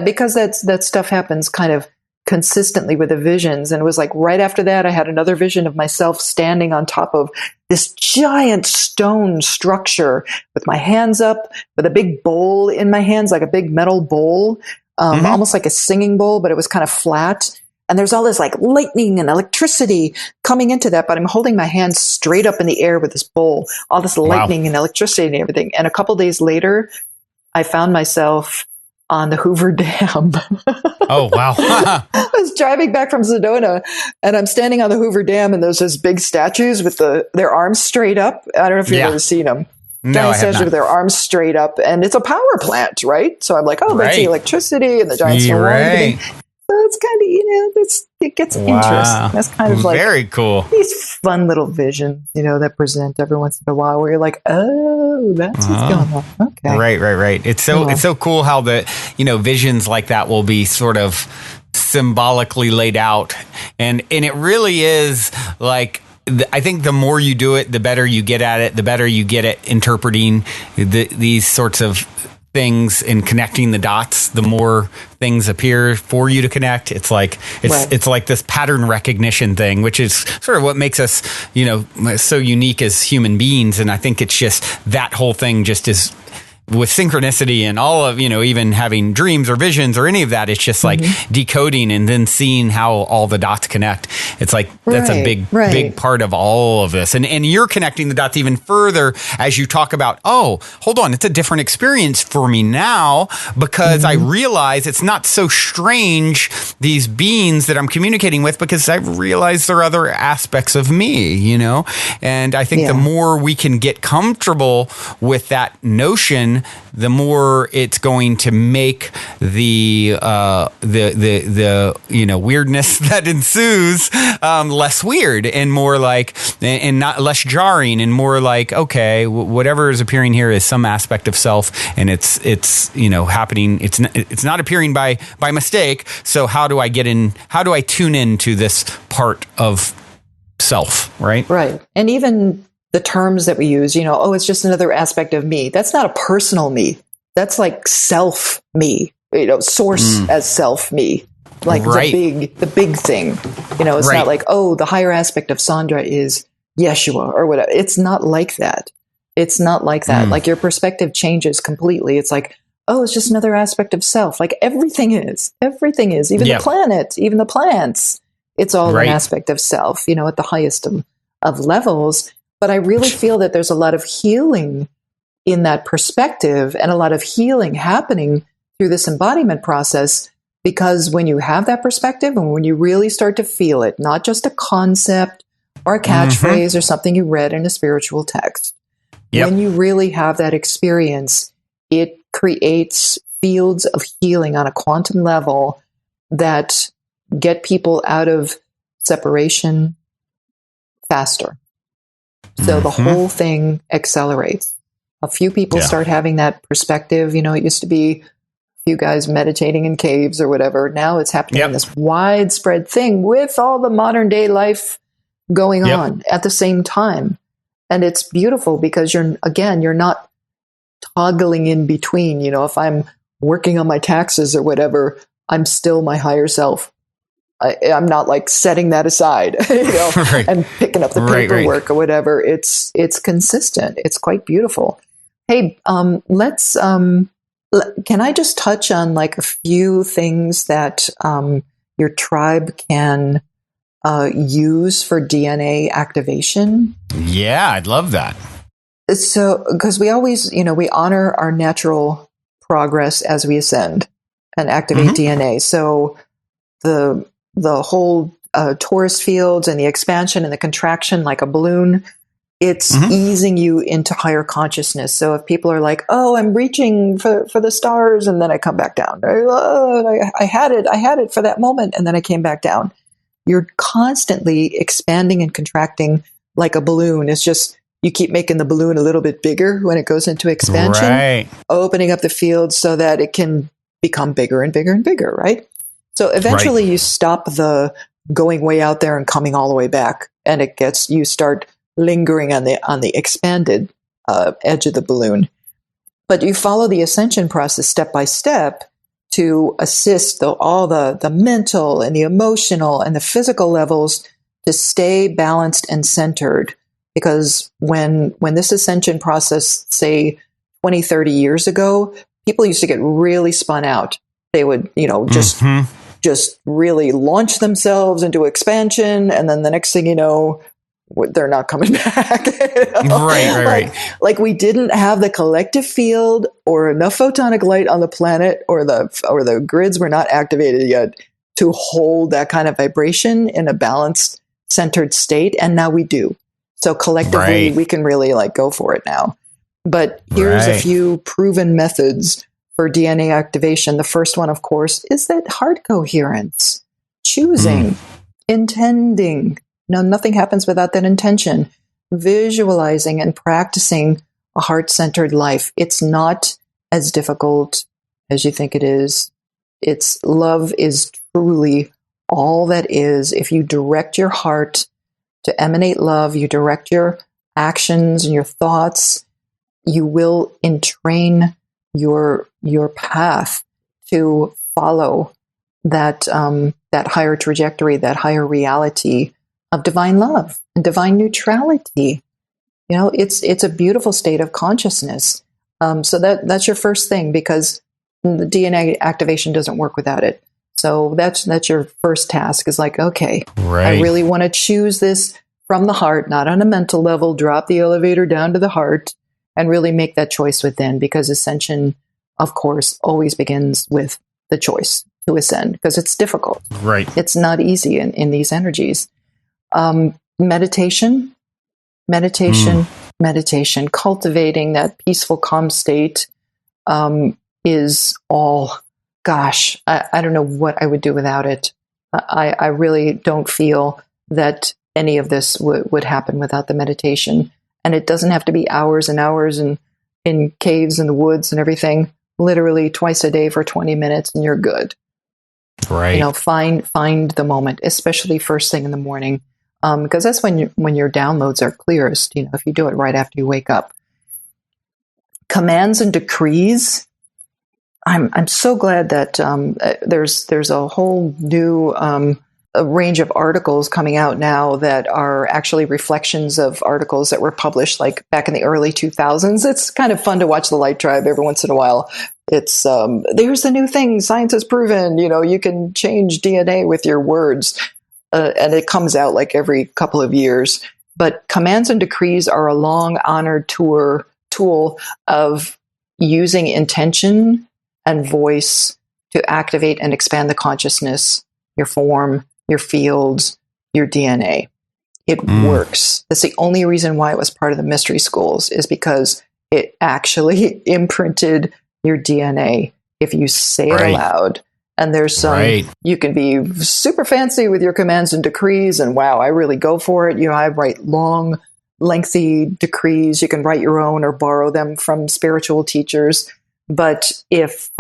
Because that stuff happens kind of consistently with the visions. And it was like right after that, I had another vision of myself standing on top of this giant stone structure with my hands up, with a big bowl in my hands, like a big metal bowl, almost like a singing bowl, but it was kind of flat. And there's all this like lightning and electricity coming into that, but I'm holding my hands straight up in the air with this bowl, all this lightning and electricity and everything. And a couple days later, I found myself on the Hoover Dam. Oh, wow. I was driving back from Sedona and I'm standing on the Hoover Dam and there's those big statues with their arms straight up. I don't know if you've ever seen them. No, giant statues with their arms straight up, and it's a power plant, right? So I'm like, oh, that's the electricity and the giant stone wall and everything. So it's kind of, it gets interesting. That's kind of like very cool. These fun little visions, that present every once in a while where you're like, oh, that's what's going on. Okay. Right. It's so cool how the, visions like that will be sort of symbolically laid out. And it really is like, I think the more you do it, the better you get at it, the better you get at interpreting these sorts of things and connecting the dots, the more things appear for you to connect. It's like it's like this pattern recognition thing, which is sort of what makes us, so unique as human beings. And I think it's just that whole thing just is with synchronicity and all of, even having dreams or visions or any of that. It's just like decoding and then seeing how all the dots connect. It's like, that's a big part of all of this. And you're connecting the dots even further as you talk about, oh, hold on, it's a different experience for me now because I realize it's not so strange, these beings that I'm communicating with, because I realize there are other aspects of me, And I think the more we can get comfortable with that notion, the more it's going to make the weirdness that ensues less weird and more like, and not less jarring and more like, okay, whatever is appearing here is some aspect of self, and it's happening. It's not appearing by mistake. So how do I tune into this part of self? Right. And even the terms that we use, it's just another aspect of me. That's not a personal me. That's like self me, source as self me, like the big thing. It's not like, oh, the higher aspect of Sandra is Yeshua or whatever. It's not like that. Like your perspective changes completely. It's like, oh, it's just another aspect of self. Like everything is, even the planet, even the plants. It's all an aspect of self, at the highest of levels. But I really feel that there's a lot of healing in that perspective and a lot of healing happening through this embodiment process, because when you have that perspective and when you really start to feel it, not just a concept or a catchphrase or something you read in a spiritual text, when you really have that experience, it creates fields of healing on a quantum level that get people out of separation faster. So the whole thing accelerates. A few people start having that perspective. It used to be a few guys meditating in caves or whatever. Now it's happening in this widespread thing with all the modern day life going on at the same time. And it's beautiful because you're not toggling in between. If I'm working on my taxes or whatever, I'm still my higher self. I'm not like setting that aside, and picking up the paperwork or whatever. It's consistent. It's quite beautiful. Hey, let's, can I just touch on like a few things that your tribe can use for DNA activation? Yeah, I'd love that. So, because we always, we honor our natural progress as we ascend and activate DNA. So the whole torus fields and the expansion and the contraction, like a balloon, it's easing you into higher consciousness. So if people are like, "Oh, I'm reaching for the stars," and then I come back down, oh, I had it for that moment, and then I came back down. You're constantly expanding and contracting like a balloon. It's just you keep making the balloon a little bit bigger when it goes into expansion, opening up the field so that it can become bigger and bigger and bigger, right? So eventually you stop the going way out there and coming all the way back, and you start lingering on the expanded edge of the balloon. But you follow the ascension process step by step to assist all the mental and the emotional and the physical levels to stay balanced and centered. Because when this ascension process, say 20, 30 years ago, people used to get really spun out. They would, just really launch themselves into expansion, and then the next thing you know, they're not coming back. Right. Like we didn't have the collective field or enough photonic light on the planet, or the grids were not activated yet to hold that kind of vibration in a balanced, centered state. And now we do. So collectively, we can really go for it now. But here's a few proven methods for DNA activation. The first one, of course, is that heart coherence, choosing, intending. No, nothing happens without that intention. Visualizing and practicing a heart-centered life. It's not as difficult as you think it is. Love is truly all that is. If you direct your heart to emanate love, you direct your actions and your thoughts, you will entrain your path to follow that higher trajectory, that higher reality of divine love and divine neutrality. It's a beautiful state of consciousness. So that's your first thing, because the DNA activation doesn't work without it. So that's your first task, is okay, I really want to choose this from the heart, not on a mental level, drop the elevator down to the heart and really make that choice within, because ascension, of course, always begins with the choice to ascend, because it's difficult. Right. It's not easy in these energies. Meditation, cultivating that peaceful, calm state is all, gosh, I don't know what I would do without it. I really don't feel that any of this would happen without the meditation. And it doesn't have to be hours and hours and in caves in the woods and everything. Literally twice a day for 20 minutes and you're good. Right. Find the moment, especially first thing in the morning. Because that's when your downloads are clearest, if you do it right after you wake up. Commands and decrees. I'm so glad that there's a whole new a range of articles coming out now that are actually reflections of articles that were published back in the early 2000s. It's kind of fun to watch the Light Tribe every once in a while. It's there's the new thing, science has proven, you can change DNA with your words. And it comes out every couple of years. But commands and decrees are a long honored tool of using intention and voice to activate and expand the consciousness, your form, your fields, your DNA. It works. That's the only reason why it was part of the mystery schools, is because it actually imprinted your DNA if you say it aloud. And there's some, you can be super fancy with your commands and decrees, and wow, I really go for it. I write long, lengthy decrees. You can write your own or borrow them from spiritual teachers. But if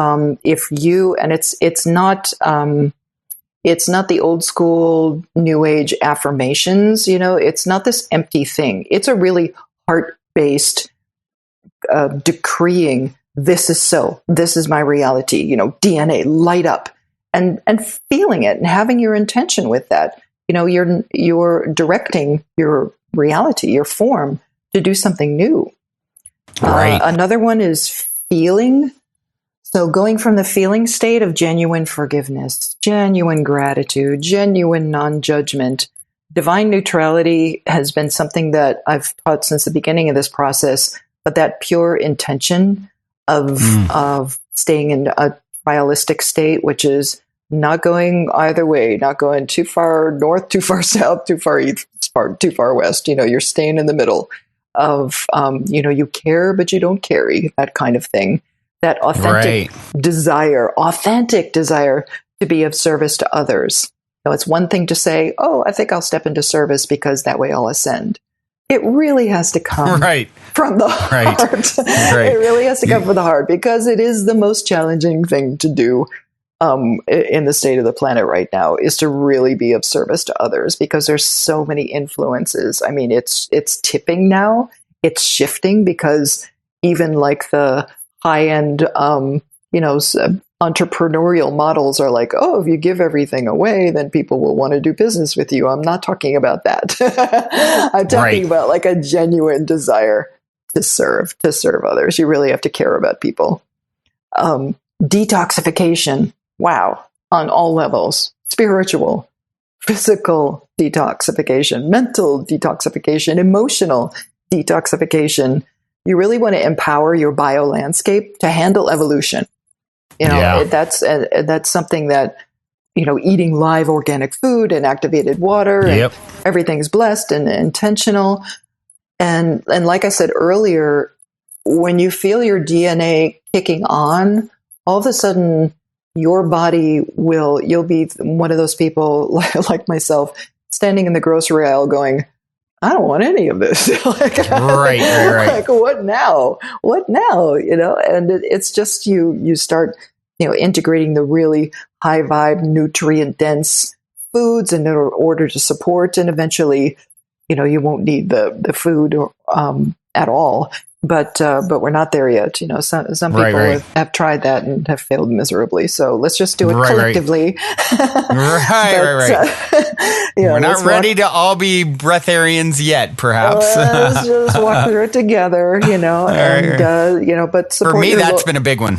you, and it's not the old school new age affirmations, it's not this empty thing. It's a really heart-based decreeing. This is so. This is my reality. DNA, light up, and feeling it and having your intention with that. You're directing your reality, your form, to do something new. Right. Another one is feeling. So going from the feeling state of genuine forgiveness, genuine gratitude, genuine non-judgment. Divine neutrality has been something that I've taught since the beginning of this process, but that pure intention of staying in a trialistic state, which is not going either way, not going too far north, too far south, too far east, too far west. You're staying in the middle of, you care, but you don't carry, that kind of thing. That authentic desire to be of service to others. It's one thing to say, oh, I think I'll step into service because that way I'll ascend. It really has to come from the heart. It really has to come from the heart, because it is the most challenging thing to do in the state of the planet right now, is to really be of service to others, because there's so many influences. I mean, it's tipping now. It's shifting, because even like the high-end, entrepreneurial models are like, oh, if you give everything away, then people will want to do business with you. I'm not talking about that. I'm talking about like a genuine desire to serve others. You really have to care about people. Detoxification. Wow. On all levels: spiritual, physical detoxification, mental detoxification, emotional detoxification. You really want to empower your bio landscape to handle evolution. That's something that, eating live organic food and activated water, and everything's blessed and intentional. And like I said earlier, when you feel your DNA kicking on, all of a sudden your body you'll be one of those people like myself, standing in the grocery aisle going, I don't want any of this. Right. Like, what now? And it's just, you start, integrating the really high vibe, nutrient dense foods in order to support, and eventually, you won't need the food at all. But we're not there yet. Some people have tried that and have failed miserably. So let's just do it collectively. We're not ready to all be breatharians yet, perhaps. Let's just walk through it together, but support for me, that's been a big one.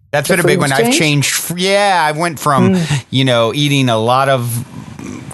That's been a big one. Change? I've changed. Yeah, I went from, eating a lot of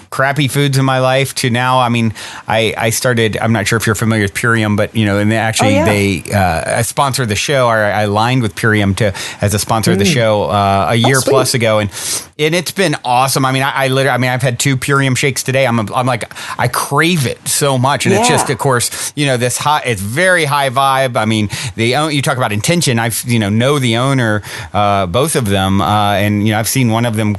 crappy foods in my life to now. I mean, I started, I'm not sure if you're familiar with Purium, but, and they sponsored the show, or I aligned with Purium as a sponsor of the show a year plus ago. And it's been awesome. I mean, I've had 2 Purium shakes today. I'm like, I crave it so much. And it's just, of course, it's it's very high vibe. I mean, you talk about intention. I've, know the owner, both of them. And, I've seen one of them,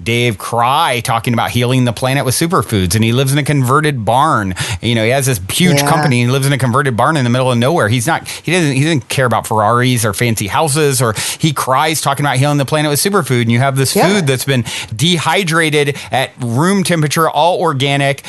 Dave cry talking about healing the planet with superfoods, and he lives in a converted barn. He has this huge company, and he lives in a converted barn in the middle of nowhere. He doesn't care about Ferraris or fancy houses, or he cries talking about healing the planet with superfood. And you have this food that's been dehydrated at room temperature, all organic,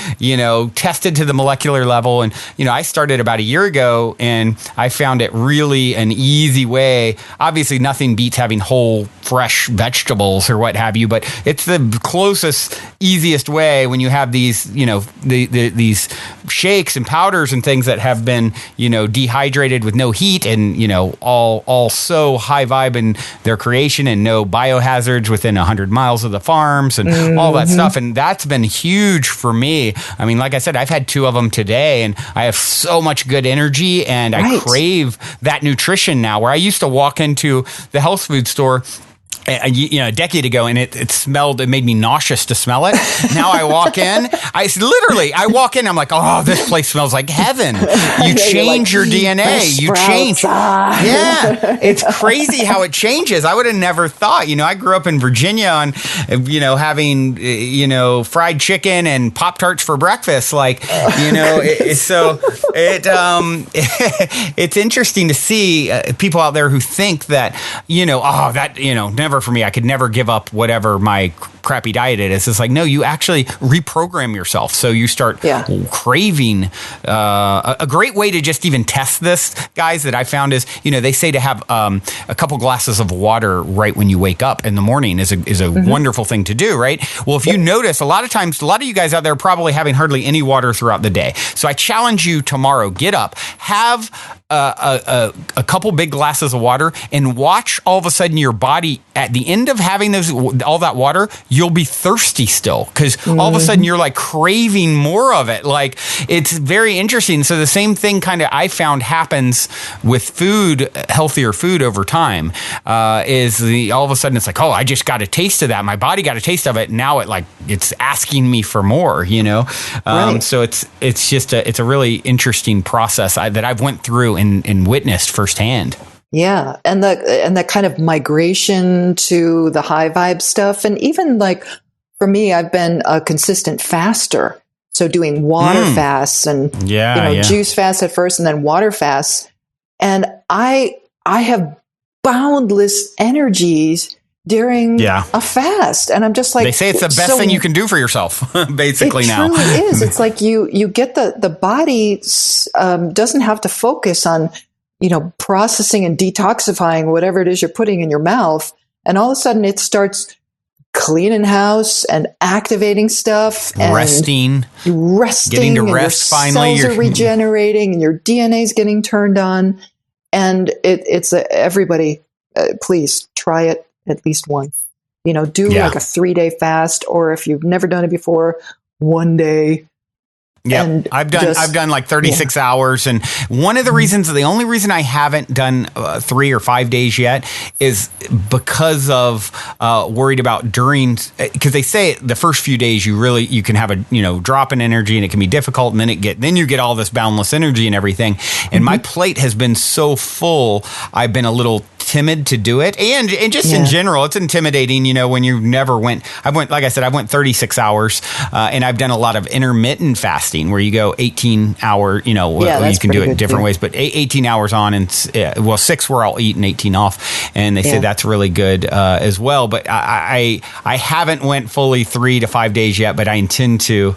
tested to the molecular level. And, I started about a year ago, and I found it really an easy way. Obviously, nothing beats having whole, fresh vegetables or what have you, but it's the closest, easiest way when you have these, these shakes and powders and things that have been, dehydrated with no heat and, all so high vibe in their creation, and no biohazards within 100 miles of the farms and all that stuff. And that's been huge for me. I mean, like I said, I've had 2 of them today, and I have so much good energy, and I crave that nutrition now, where I used to walk into the health food store a decade ago, and it made me nauseous to smell it. Now I walk in, I walk in, I'm like, oh, this place smells like heaven. You change your DNA. You change. Yeah. It's crazy how it changes. I would have never thought, I grew up in Virginia on, having, fried chicken and Pop-Tarts for breakfast. It's interesting to see people out there who think that, never for me. I could never give up whatever my crappy diet is. It's like, no, you actually reprogram yourself. So you start craving. A great way to just even test this, guys, that I found is, they say to have a couple glasses of water right when you wake up in the morning is a wonderful thing to do, right? Well, if you notice, a lot of times, a lot of you guys out there are probably having hardly any water throughout the day. So I challenge you tomorrow, get up, have a couple big glasses of water, and watch all of a sudden your body, at the end of having all that water, you'll be thirsty still because all of a sudden you're like craving more of it. Like, it's very interesting. So the same thing kind of I found happens with food, healthier food over time, all of a sudden it's like, oh, I just got a taste of that. My body got a taste of it. Now it's asking me for more, Right. So it's a really interesting process that I've went through and witnessed firsthand. Yeah. And the kind of migration to the high vibe stuff. And even like for me, I've been a consistent faster. So doing water fasts and juice fasts at first and then water fasts. And I have boundless energies during a fast. And I'm just like, they say it's the best thing you can do for yourself, basically now. It truly is. It's like you get the body doesn't have to focus on, processing and detoxifying whatever it is you're putting in your mouth. And all of a sudden it starts cleaning house and activating stuff and resting, getting to rest. Finally, cells are regenerating and your DNA is getting turned on. And it's everybody, please try it at least once. Do like a 3-day fast, or if you've never done it before, 1 day. Yeah, I've done like 36 hours. And one of the the only reason I haven't done 3 or 5 days yet is because of worried about because they say the first few days you can have a, drop in energy and it can be difficult. And then you get all this boundless energy and everything. And my plate has been so full. I've been a little timid to do it. And just in general, it's intimidating, when you never went. Like I said, I went 36 hours and I've done a lot of intermittent fasting where you go 18 hour, you can do it in different ways, but 18 hours on and 6 where I'll eat and 18 off. And they say that's really good as well. But I haven't went fully 3 to 5 days yet, but I intend to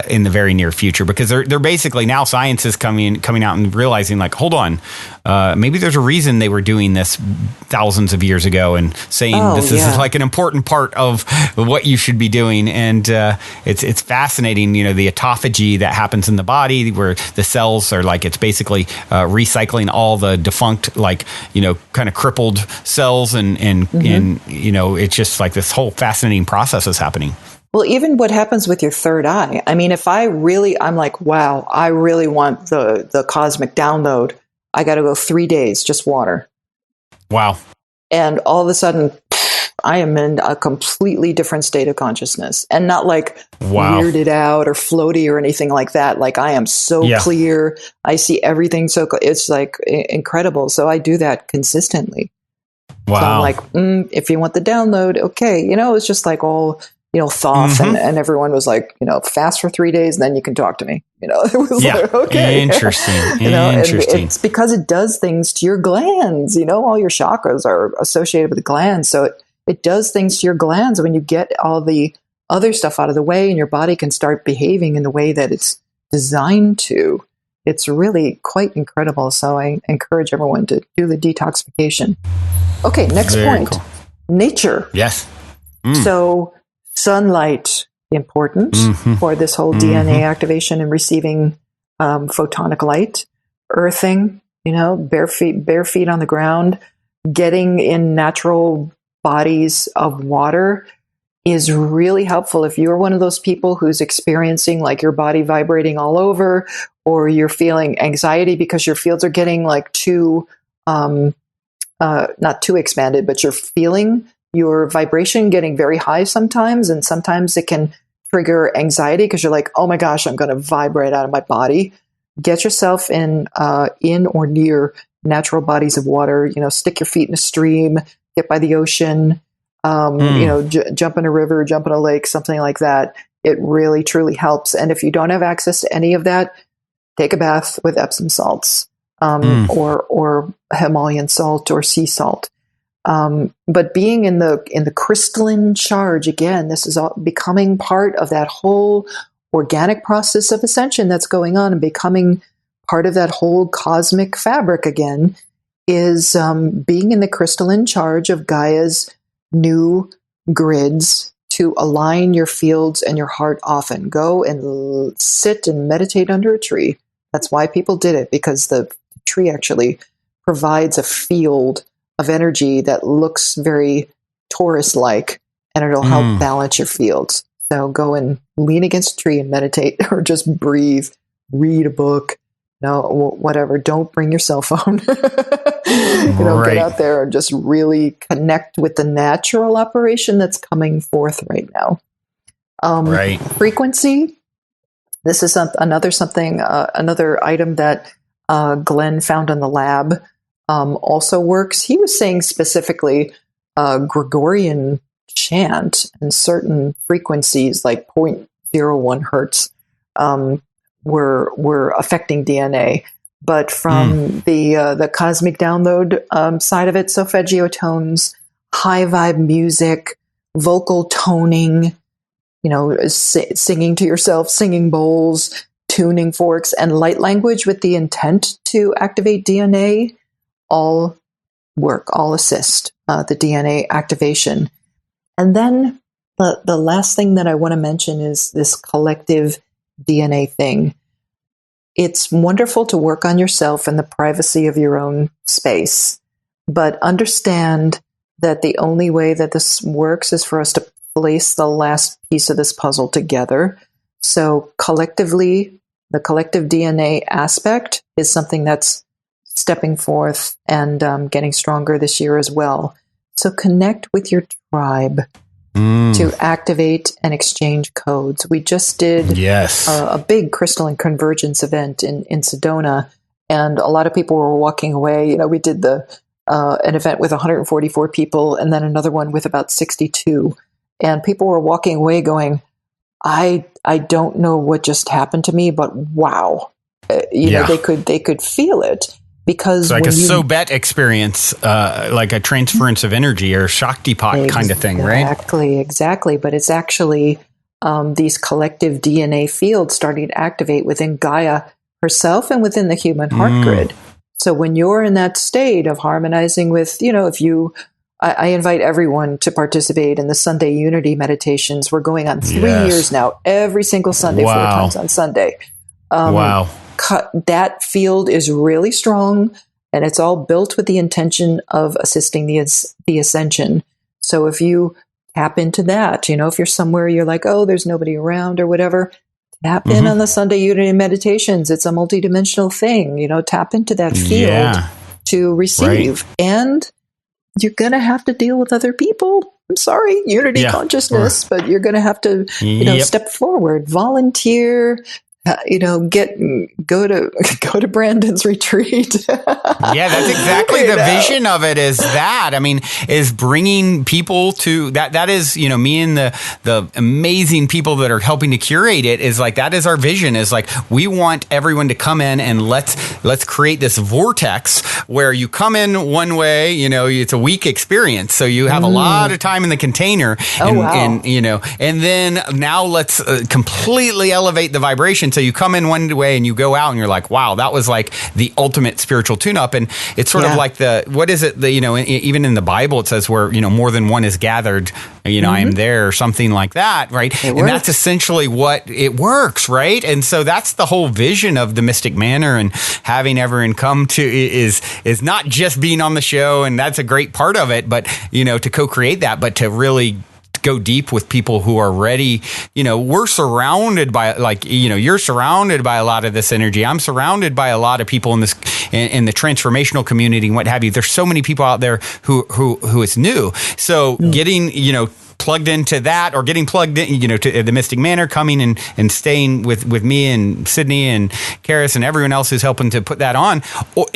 in the very near future, because they're basically now science is coming out and realizing like, hold on, maybe there's a reason they were doing this thousands of years ago and saying this is like an important part of what you should be doing. And it's fascinating, the autophagy that happens in the body where the cells are like, it's basically recycling all the defunct, kind of crippled cells and it's just like this whole fascinating process is happening. Well, even what happens with your third eye. I mean, I'm like, wow, I really want the cosmic download. I got to go 3 days, just water. Wow. And all of a sudden, I am in a completely different state of consciousness, and not like weirded out or floaty or anything like that. Like, I am so clear. I see everything. It's like incredible. So I do that consistently. Wow. So I'm like, if you want the download, okay. It's just like all, Thoth and everyone was like, fast for 3 days and then you can talk to me. It was like, okay. Interesting. And it's because it does things to your glands. All your chakras are associated with the glands. So it does things to your glands. When you get all the other stuff out of the way and your body can start behaving in the way that it's designed to, it's really quite incredible. So I encourage everyone to do the detoxification. Okay, next Very point. Cool. Nature. Yes. So sunlight, important for this whole DNA activation and receiving photonic light. Earthing, bare feet on the ground, getting in natural bodies of water is really helpful. If you're one of those people who's experiencing like your body vibrating all over, or you're feeling anxiety because your fields are getting like too, not too expanded, but you're feeling your vibration getting very high sometimes. And sometimes it can trigger anxiety because you're like, oh my gosh, I'm going to vibrate out of my body. Get yourself in or near natural bodies of water, stick your feet in a stream, get by the ocean, jump in a river, jump in a lake, something like that. It really, truly helps. And if you don't have access to any of that, take a bath with Epsom salts, or Himalayan salt or sea salt. But being in the crystalline charge, again, this is all becoming part of that whole organic process of ascension that's going on, and becoming part of that whole cosmic fabric again, is being in the crystalline charge of Gaia's new grids to align your fields and your heart often. Go and sit and meditate under a tree. That's why people did it, because the tree actually provides a field of energy that looks very Taurus-like, and it'll help balance your fields. So go and lean against a tree and meditate, or just breathe, read a book, whatever. Don't bring your cell phone. Get out there and just really connect with the natural operation that's coming forth right now. Frequency. This is another item that Glenn found in the lab. Also works. He was saying specifically Gregorian chant and certain frequencies like 0.01 hertz were affecting DNA. But from the cosmic download side of it, solfeggio tones, high vibe music, vocal toning, singing to yourself, singing bowls, tuning forks, and light language with the intent to activate DNA, all work, all assist the DNA activation. And then the last thing that I want to mention is this collective DNA thing. It's wonderful to work on yourself in the privacy of your own space, but understand that the only way that this works is for us to place the last piece of this puzzle together. So collectively, the collective DNA aspect is something that's stepping forth and getting stronger this year as well. So connect with your tribe to activate and exchange codes. We just did a big crystalline convergence event in Sedona, and a lot of people were walking away. We did an event with 144 people and then another one with about 62. And people were walking away going, I don't know what just happened to me, but wow. They could feel it. Because it's like a Sobet experience, like a transference of energy or Shaktipat kind of thing, right? Exactly. But it's actually these collective DNA fields starting to activate within Gaia herself and within the human heart grid. So when you're in that state of harmonizing with, I invite everyone to participate in the Sunday Unity meditations. We're going on 3 years now, every single Sunday, 4 times on Sunday. That field is really strong, and it's all built with the intention of assisting the ascension. So if you tap into that, if you're somewhere you're like, oh, there's nobody around or whatever, tap in on the Sunday Unity meditations. It's a multidimensional thing, tap into that field to receive. And you're going to have to deal with other people. I'm sorry, unity consciousness, but you're going to have to, step forward, volunteer, go to Brandon's retreat. That's exactly the vision of it is bringing people to that is, me and the amazing people that are helping to curate it is like, that is our vision, is like, we want everyone to come in and let's create this vortex where you come in one way, it's a week experience. So you have a lot of time in the container and then now let's completely elevate the vibration. So you come in one way and you go out and you're like, wow, that was like the ultimate spiritual tune-up. And it's sort of like even in the Bible, it says where, more than one is gathered, I am there, or something like that, right? And that's essentially what it works, right? And so that's the whole vision of the Mystic Manor, and having everyone come to is not just being on the show, and that's a great part of it, but, to co-create that, but to really go deep with people who are ready. We're surrounded by, you're surrounded by a lot of this energy. I'm surrounded by a lot of people in the transformational community and what have you. There's so many people out there who is new. So getting, plugged into that, or getting plugged in, to the Mystic Manor, coming and staying with me and Sydney and Karis and everyone else who's helping to put that on. Or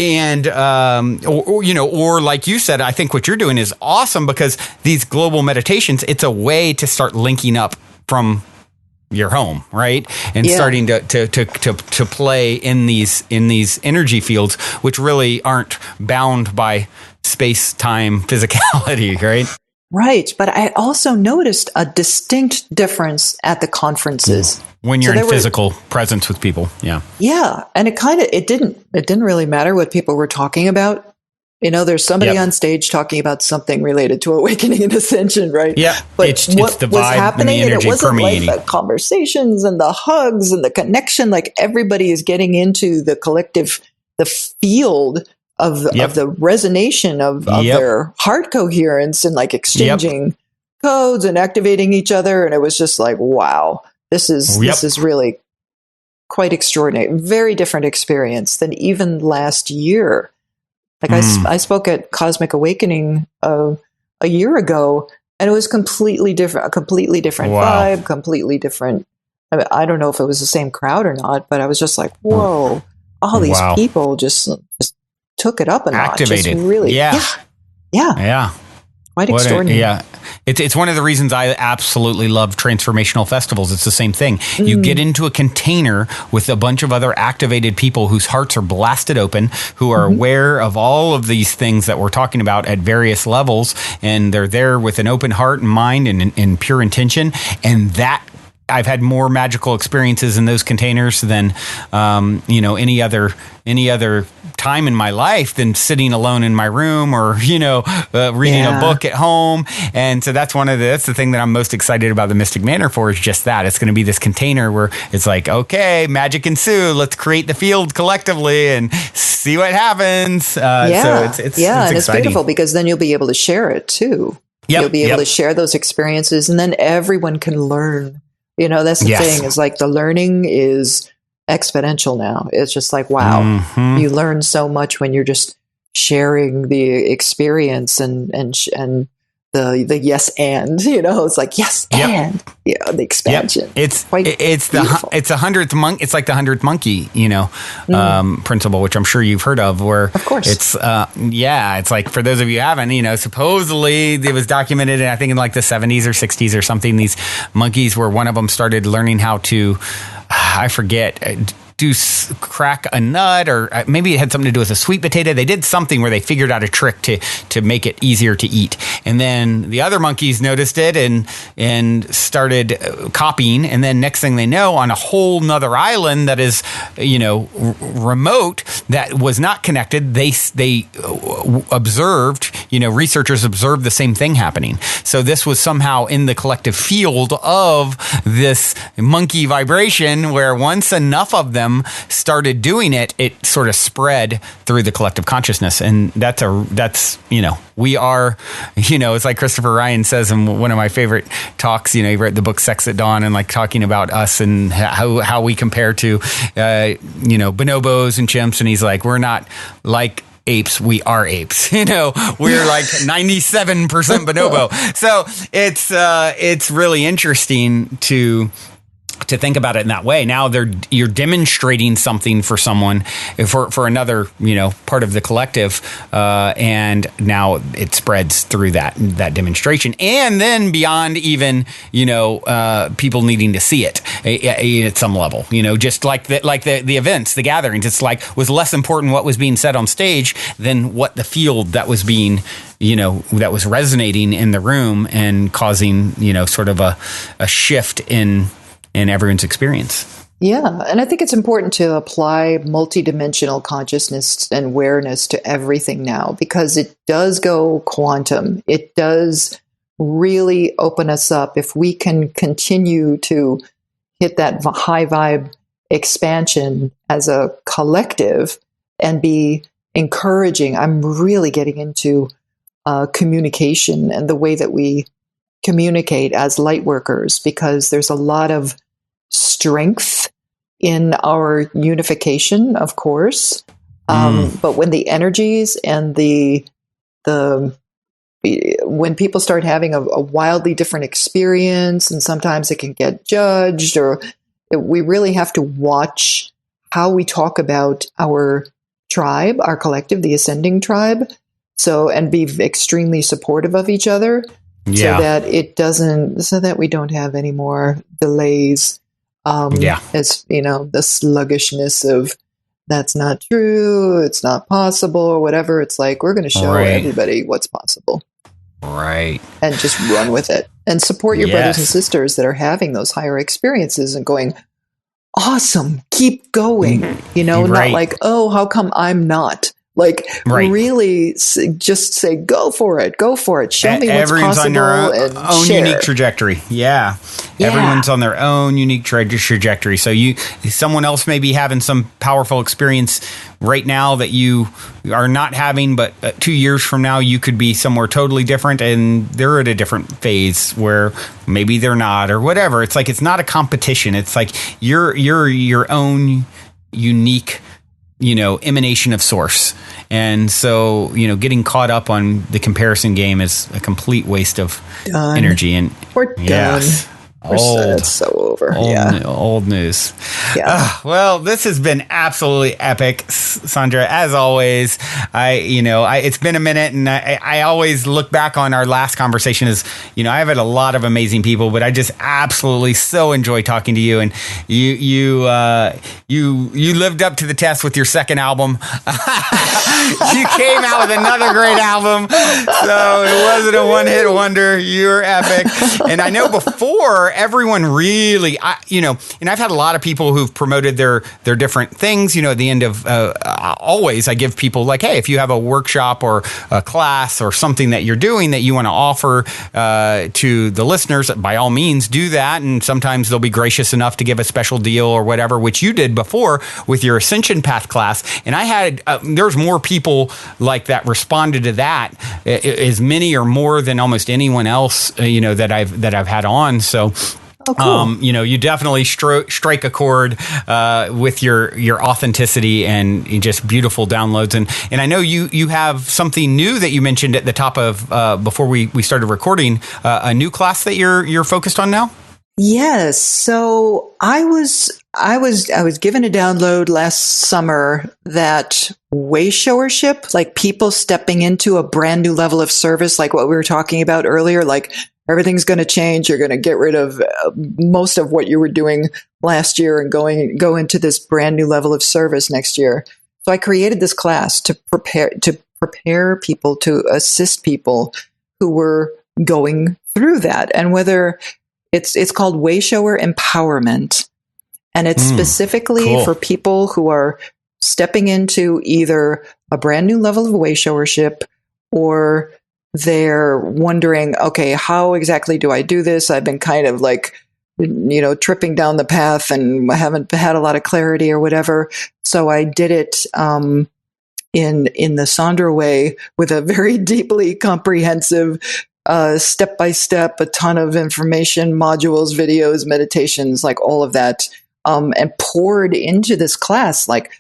like you said, I think what you're doing is awesome, because these global meditations, it's a way to start linking up from your home, right? And starting to play in these energy fields, which really aren't bound by space-time physicality, right? Right. But I also noticed a distinct difference at the conferences. When you're in physical presence with people. Yeah. Yeah. And it didn't really matter what people were talking about. There's somebody on stage talking about something related to awakening and ascension, right? Yeah. But it's the vibe was happening, and the energy, and it wasn't permeating. like the conversations and the hugs and the connection, like everybody is getting into the collective, the field of the resonation of their heart coherence, and like exchanging codes and activating each other. And it was just like, wow, this is really quite extraordinary. Very different experience than even last year. Like I spoke at Cosmic Awakening a year ago, and it was completely different, a completely different vibe, completely different. I don't know if it was the same crowd or not, but I was just like, whoa, all these people just took it up a notch. Activated. Just really, yeah. Quite extraordinary. It's one of the reasons I absolutely love transformational festivals. It's the same thing. You get into a container with a bunch of other activated people whose hearts are blasted open, who are aware of all of these things that we're talking about at various levels, and they're there with an open heart and mind and pure intention. And that I've had more magical experiences in those containers than any other time in my life than sitting alone in my room or reading a book at home. And so that's the thing that I'm most excited about the Mystic Manor for, is just that it's going to be this container where it's like, okay, magic ensue, let's create the field collectively and see what happens. So it's and it's beautiful because then you'll be able to share it too. You'll be able to share those experiences, and then everyone can learn. That's the thing, is like the learning is exponential now. It's just like, wow, you learn so much when you're just sharing the experience and the yes and, it's like yes and the expansion. It's like the 100th monkey, principle, which I'm sure you've heard of, where of course it's it's like, for those of you who haven't, supposedly it was documented I think in like the 70s or 60s or something, these monkeys, where one of them started learning how to I forget crack a nut, or maybe it had something to do with a sweet potato. They did something where they figured out a trick to make it easier to eat. And then the other monkeys noticed it and started copying. And then next thing they know, on a whole nother island that is, remote, that was not connected, they observed, researchers observed the same thing happening. So this was somehow in the collective field of this monkey vibration, where once enough of them started doing it, it sort of spread through the collective consciousness. And we are, it's like Christopher Ryan says in one of my favorite talks, he read the book Sex at Dawn, and like talking about us and how we compare to, bonobos and chimps. And he's like, we're not like apes, we are apes. We're like 97% bonobo. So it's really interesting to think about it in that way. Now you're demonstrating something for someone, for another, part of the collective, and now it spreads through that demonstration, and then beyond even, people needing to see it at some level, just like the events, the gatherings. It's like, was less important what was being said on stage than what the field that was being, that was resonating in the room and causing, sort of a shift in everyone's experience. Yeah. And I think it's important to apply multidimensional consciousness and awareness to everything now, because it does go quantum. It does really open us up. If we can continue to hit that high vibe expansion as a collective and be encouraging. I'm really getting into communication and the way that we communicate as light workers, because there's a lot of strength in our unification, of course. But when the energies and when people start having a wildly different experience, and sometimes it can get judged, we really have to watch how we talk about our tribe, our collective, the ascending tribe. And be extremely supportive of each other. Yeah. So that we don't have any more delays. As the sluggishness of that's not true, it's not possible, or whatever. It's like, we're going to show everybody what's possible. Right. And just run with it and support your brothers and sisters that are having those higher experiences and going, awesome, keep going. Not like, oh, how come I'm not? Like Right. really just say, go for it. Show me what's Everyone's possible on their and own share. unique trajectory. Yeah. Everyone's on their own unique trajectory. So someone else may be having some powerful experience right now that you are not having, but 2 years from now, you could be somewhere totally different and they're at a different phase where maybe they're not or whatever. It's like, it's not a competition. It's like you're your own unique, emanation of source. And so, getting caught up on the comparison game is a complete waste of energy. And we're done. Yes. It's so over. Old news. Yeah. Well, this has been absolutely epic, Sandra. As always, it's been a minute, and I always look back on our last conversation as, I've had a lot of amazing people, but I just absolutely so enjoy talking to you. And you lived up to the test with your second album. You came out with another great album, so it wasn't a one-hit wonder. You're epic, and I know before everyone really, and I've had a lot of people who've promoted their different things. At the end of always, I give people like, hey, if you have a workshop or a class or something that you're doing that you want to offer to the listeners, by all means, do that. And sometimes they'll be gracious enough to give a special deal or whatever, which you did before with your Ascension Path class. And I had there's more people like that responded to that, as many or more than almost anyone else that I've had on. So. Oh, cool. You definitely strike a chord with your authenticity and just beautiful downloads. And I know you have something new that you mentioned at the top of before we started recording, a new class that you're focused on now. Yes. So I was given a download last summer that way-showership, like people stepping into a brand new level of service, like what we were talking about earlier, like everything's going to change. You're going to get rid of most of what you were doing last year and go into this brand new level of service next year. So I created this class to prepare people, to assist people who were going through that. And whether it's called Wayshower Empowerment. And it's specifically cool. for people who are stepping into either a brand new level of wayshowership, or they're wondering, okay, how exactly do I do this? I've been kind of like, tripping down the path and haven't had a lot of clarity or whatever. So I did it in the Sandra way, with a very deeply comprehensive step by step, a ton of information, modules, videos, meditations, like all of that, and poured into this class. Like,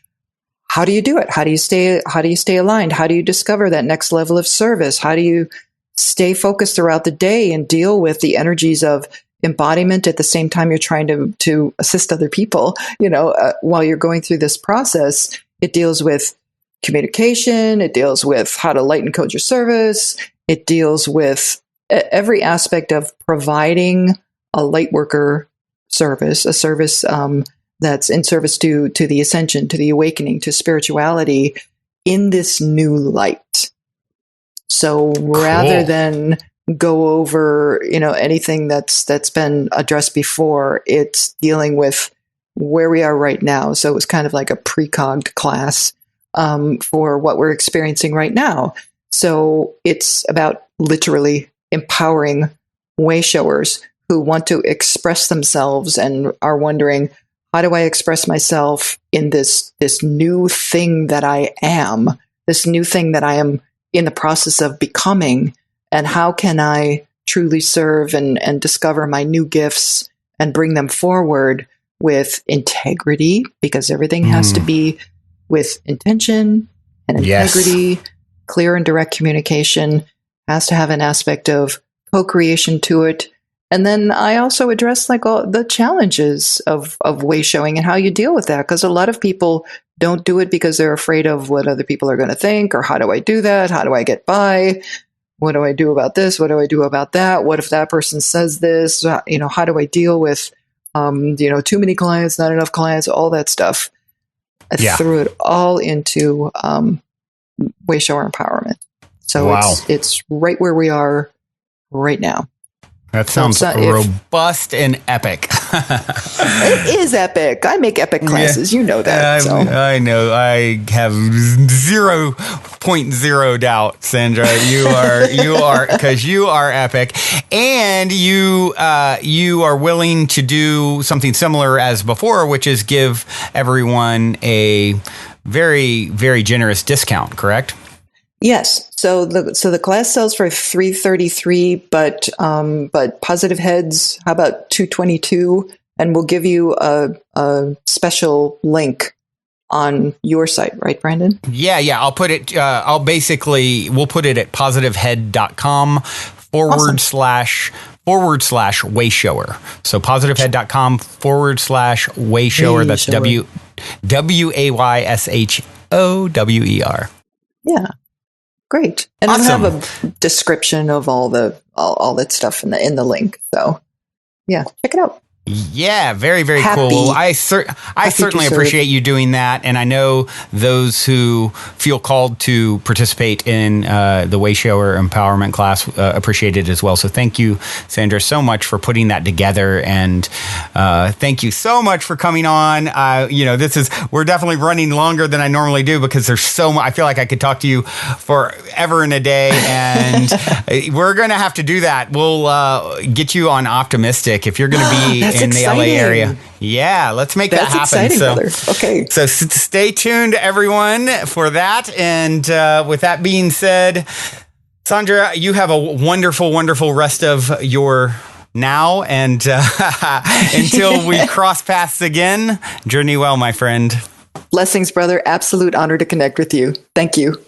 how do you do it? How do you stay aligned? How do you discover that next level of service? How do you stay focused throughout the day and deal with the energies of embodiment at the same time you're trying to assist other people? While you're going through this process, it deals with communication. It deals with how to light and code your service. It deals with every aspect of providing a light worker service, a service that's in service to the ascension, to the awakening, to spirituality in this new light. So rather than go over, anything that's been addressed before, it's dealing with where we are right now. So it was kind of like a precogged class for what we're experiencing right now. So it's about literally empowering wayshowers who want to express themselves and are wondering, how do I express myself in this new thing that I am, this new thing that I am in the process of becoming, and how can I truly serve and discover my new gifts and bring them forward with integrity, because everything has to be with intention and integrity. Yes. Clear and direct communication has to have an aspect of co-creation to it. And then I also address like all the challenges of way showing and how you deal with that. Because a lot of people don't do it because they're afraid of what other people are going to think, or how do I do that? How do I get by? What do I do about this? What do I do about that? What if that person says this? How do I deal with, too many clients, not enough clients, all that stuff. I threw it all into Wayshower Empowerment. So it's right where we are right now. That sounds robust and epic. It is epic. I make epic classes. You know that. I know. I have 0.0 doubt, Sandra. You are because you are epic, and you are willing to do something similar as before, which is give everyone a very, very generous discount. Correct? Yes. So the class sells for $333, but Positive Heads, how about $222? And we'll give you a special link on your site, right, Brandon? Yeah. I'll put it. We'll put it at positivehead.com / wayshower. So positivehead.com / wayshower. That's WAYSHOWER. Yeah. Great. And awesome. I'll have a description of all that stuff in the link. So yeah, check it out. Yeah, very, very cool. I certainly appreciate you doing that. And I know those who feel called to participate in the Wayshower Empowerment class appreciate it as well. So thank you, Sandra, so much for putting that together. And thank you so much for coming on. We're definitely running longer than I normally do because there's so much. I feel like I could talk to you forever and a day. And we're going to have to do that. We'll get you on Optimistic if you're going to be in the LA area. Yeah, let's make that happen. Exciting, brother. Okay. So stay tuned, everyone, for that. And with that being said, Sandra, you have a wonderful, wonderful rest of your now. And until we cross paths again, journey well, my friend. Blessings, brother. Absolute honor to connect with you. Thank you.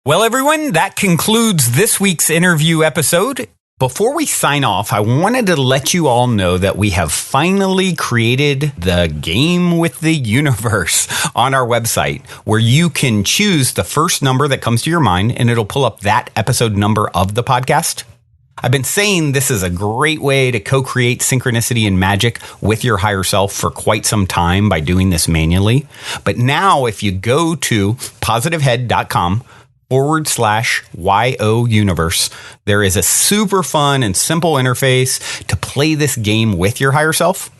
Well, everyone, that concludes this week's interview episode. Before we sign off, I wanted to let you all know that we have finally created the Game with the Universe on our website, where you can choose the first number that comes to your mind, and it'll pull up that episode number of the podcast. I've been saying this is a great way to co-create synchronicity and magic with your higher self for quite some time by doing this manually. But now, if you go to positivehead.com /YO universe, there is a super fun and simple interface to play this game with your higher self.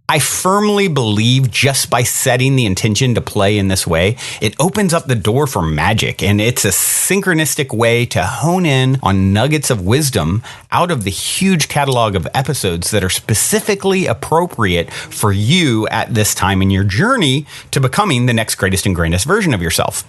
I firmly believe just by setting the intention to play in this way, it opens up the door for magic, and it's a synchronistic way to hone in on nuggets of wisdom out of the huge catalog of episodes that are specifically appropriate for you at this time in your journey to becoming the next greatest and grandest version of yourself.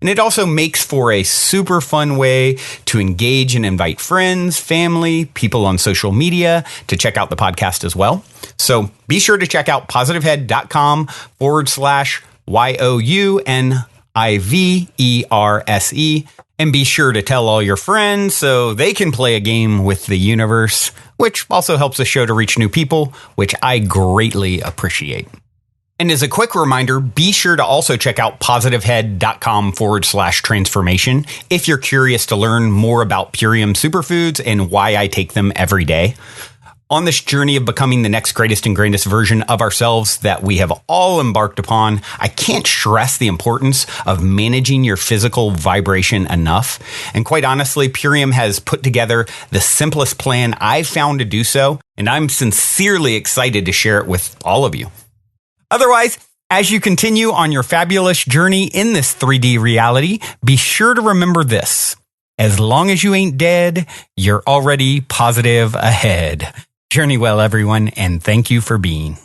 And it also makes for a super fun way to engage and invite friends, family, people on social media to check out the podcast as well. So be sure to check out positivehead.com /YOUNIVERSE and be sure to tell all your friends so they can play a game with the universe, which also helps the show to reach new people, which I greatly appreciate. And as a quick reminder, be sure to also check out positivehead.com /transformation if you're curious to learn more about Purium superfoods and why I take them every day. On this journey of becoming the next greatest and grandest version of ourselves that we have all embarked upon, I can't stress the importance of managing your physical vibration enough. And quite honestly, Purium has put together the simplest plan I've found to do so, and I'm sincerely excited to share it with all of you. Otherwise, as you continue on your fabulous journey in this 3D reality, be sure to remember this. As long as you ain't dead, you're already positive ahead. Journey well, everyone, and thank you for being.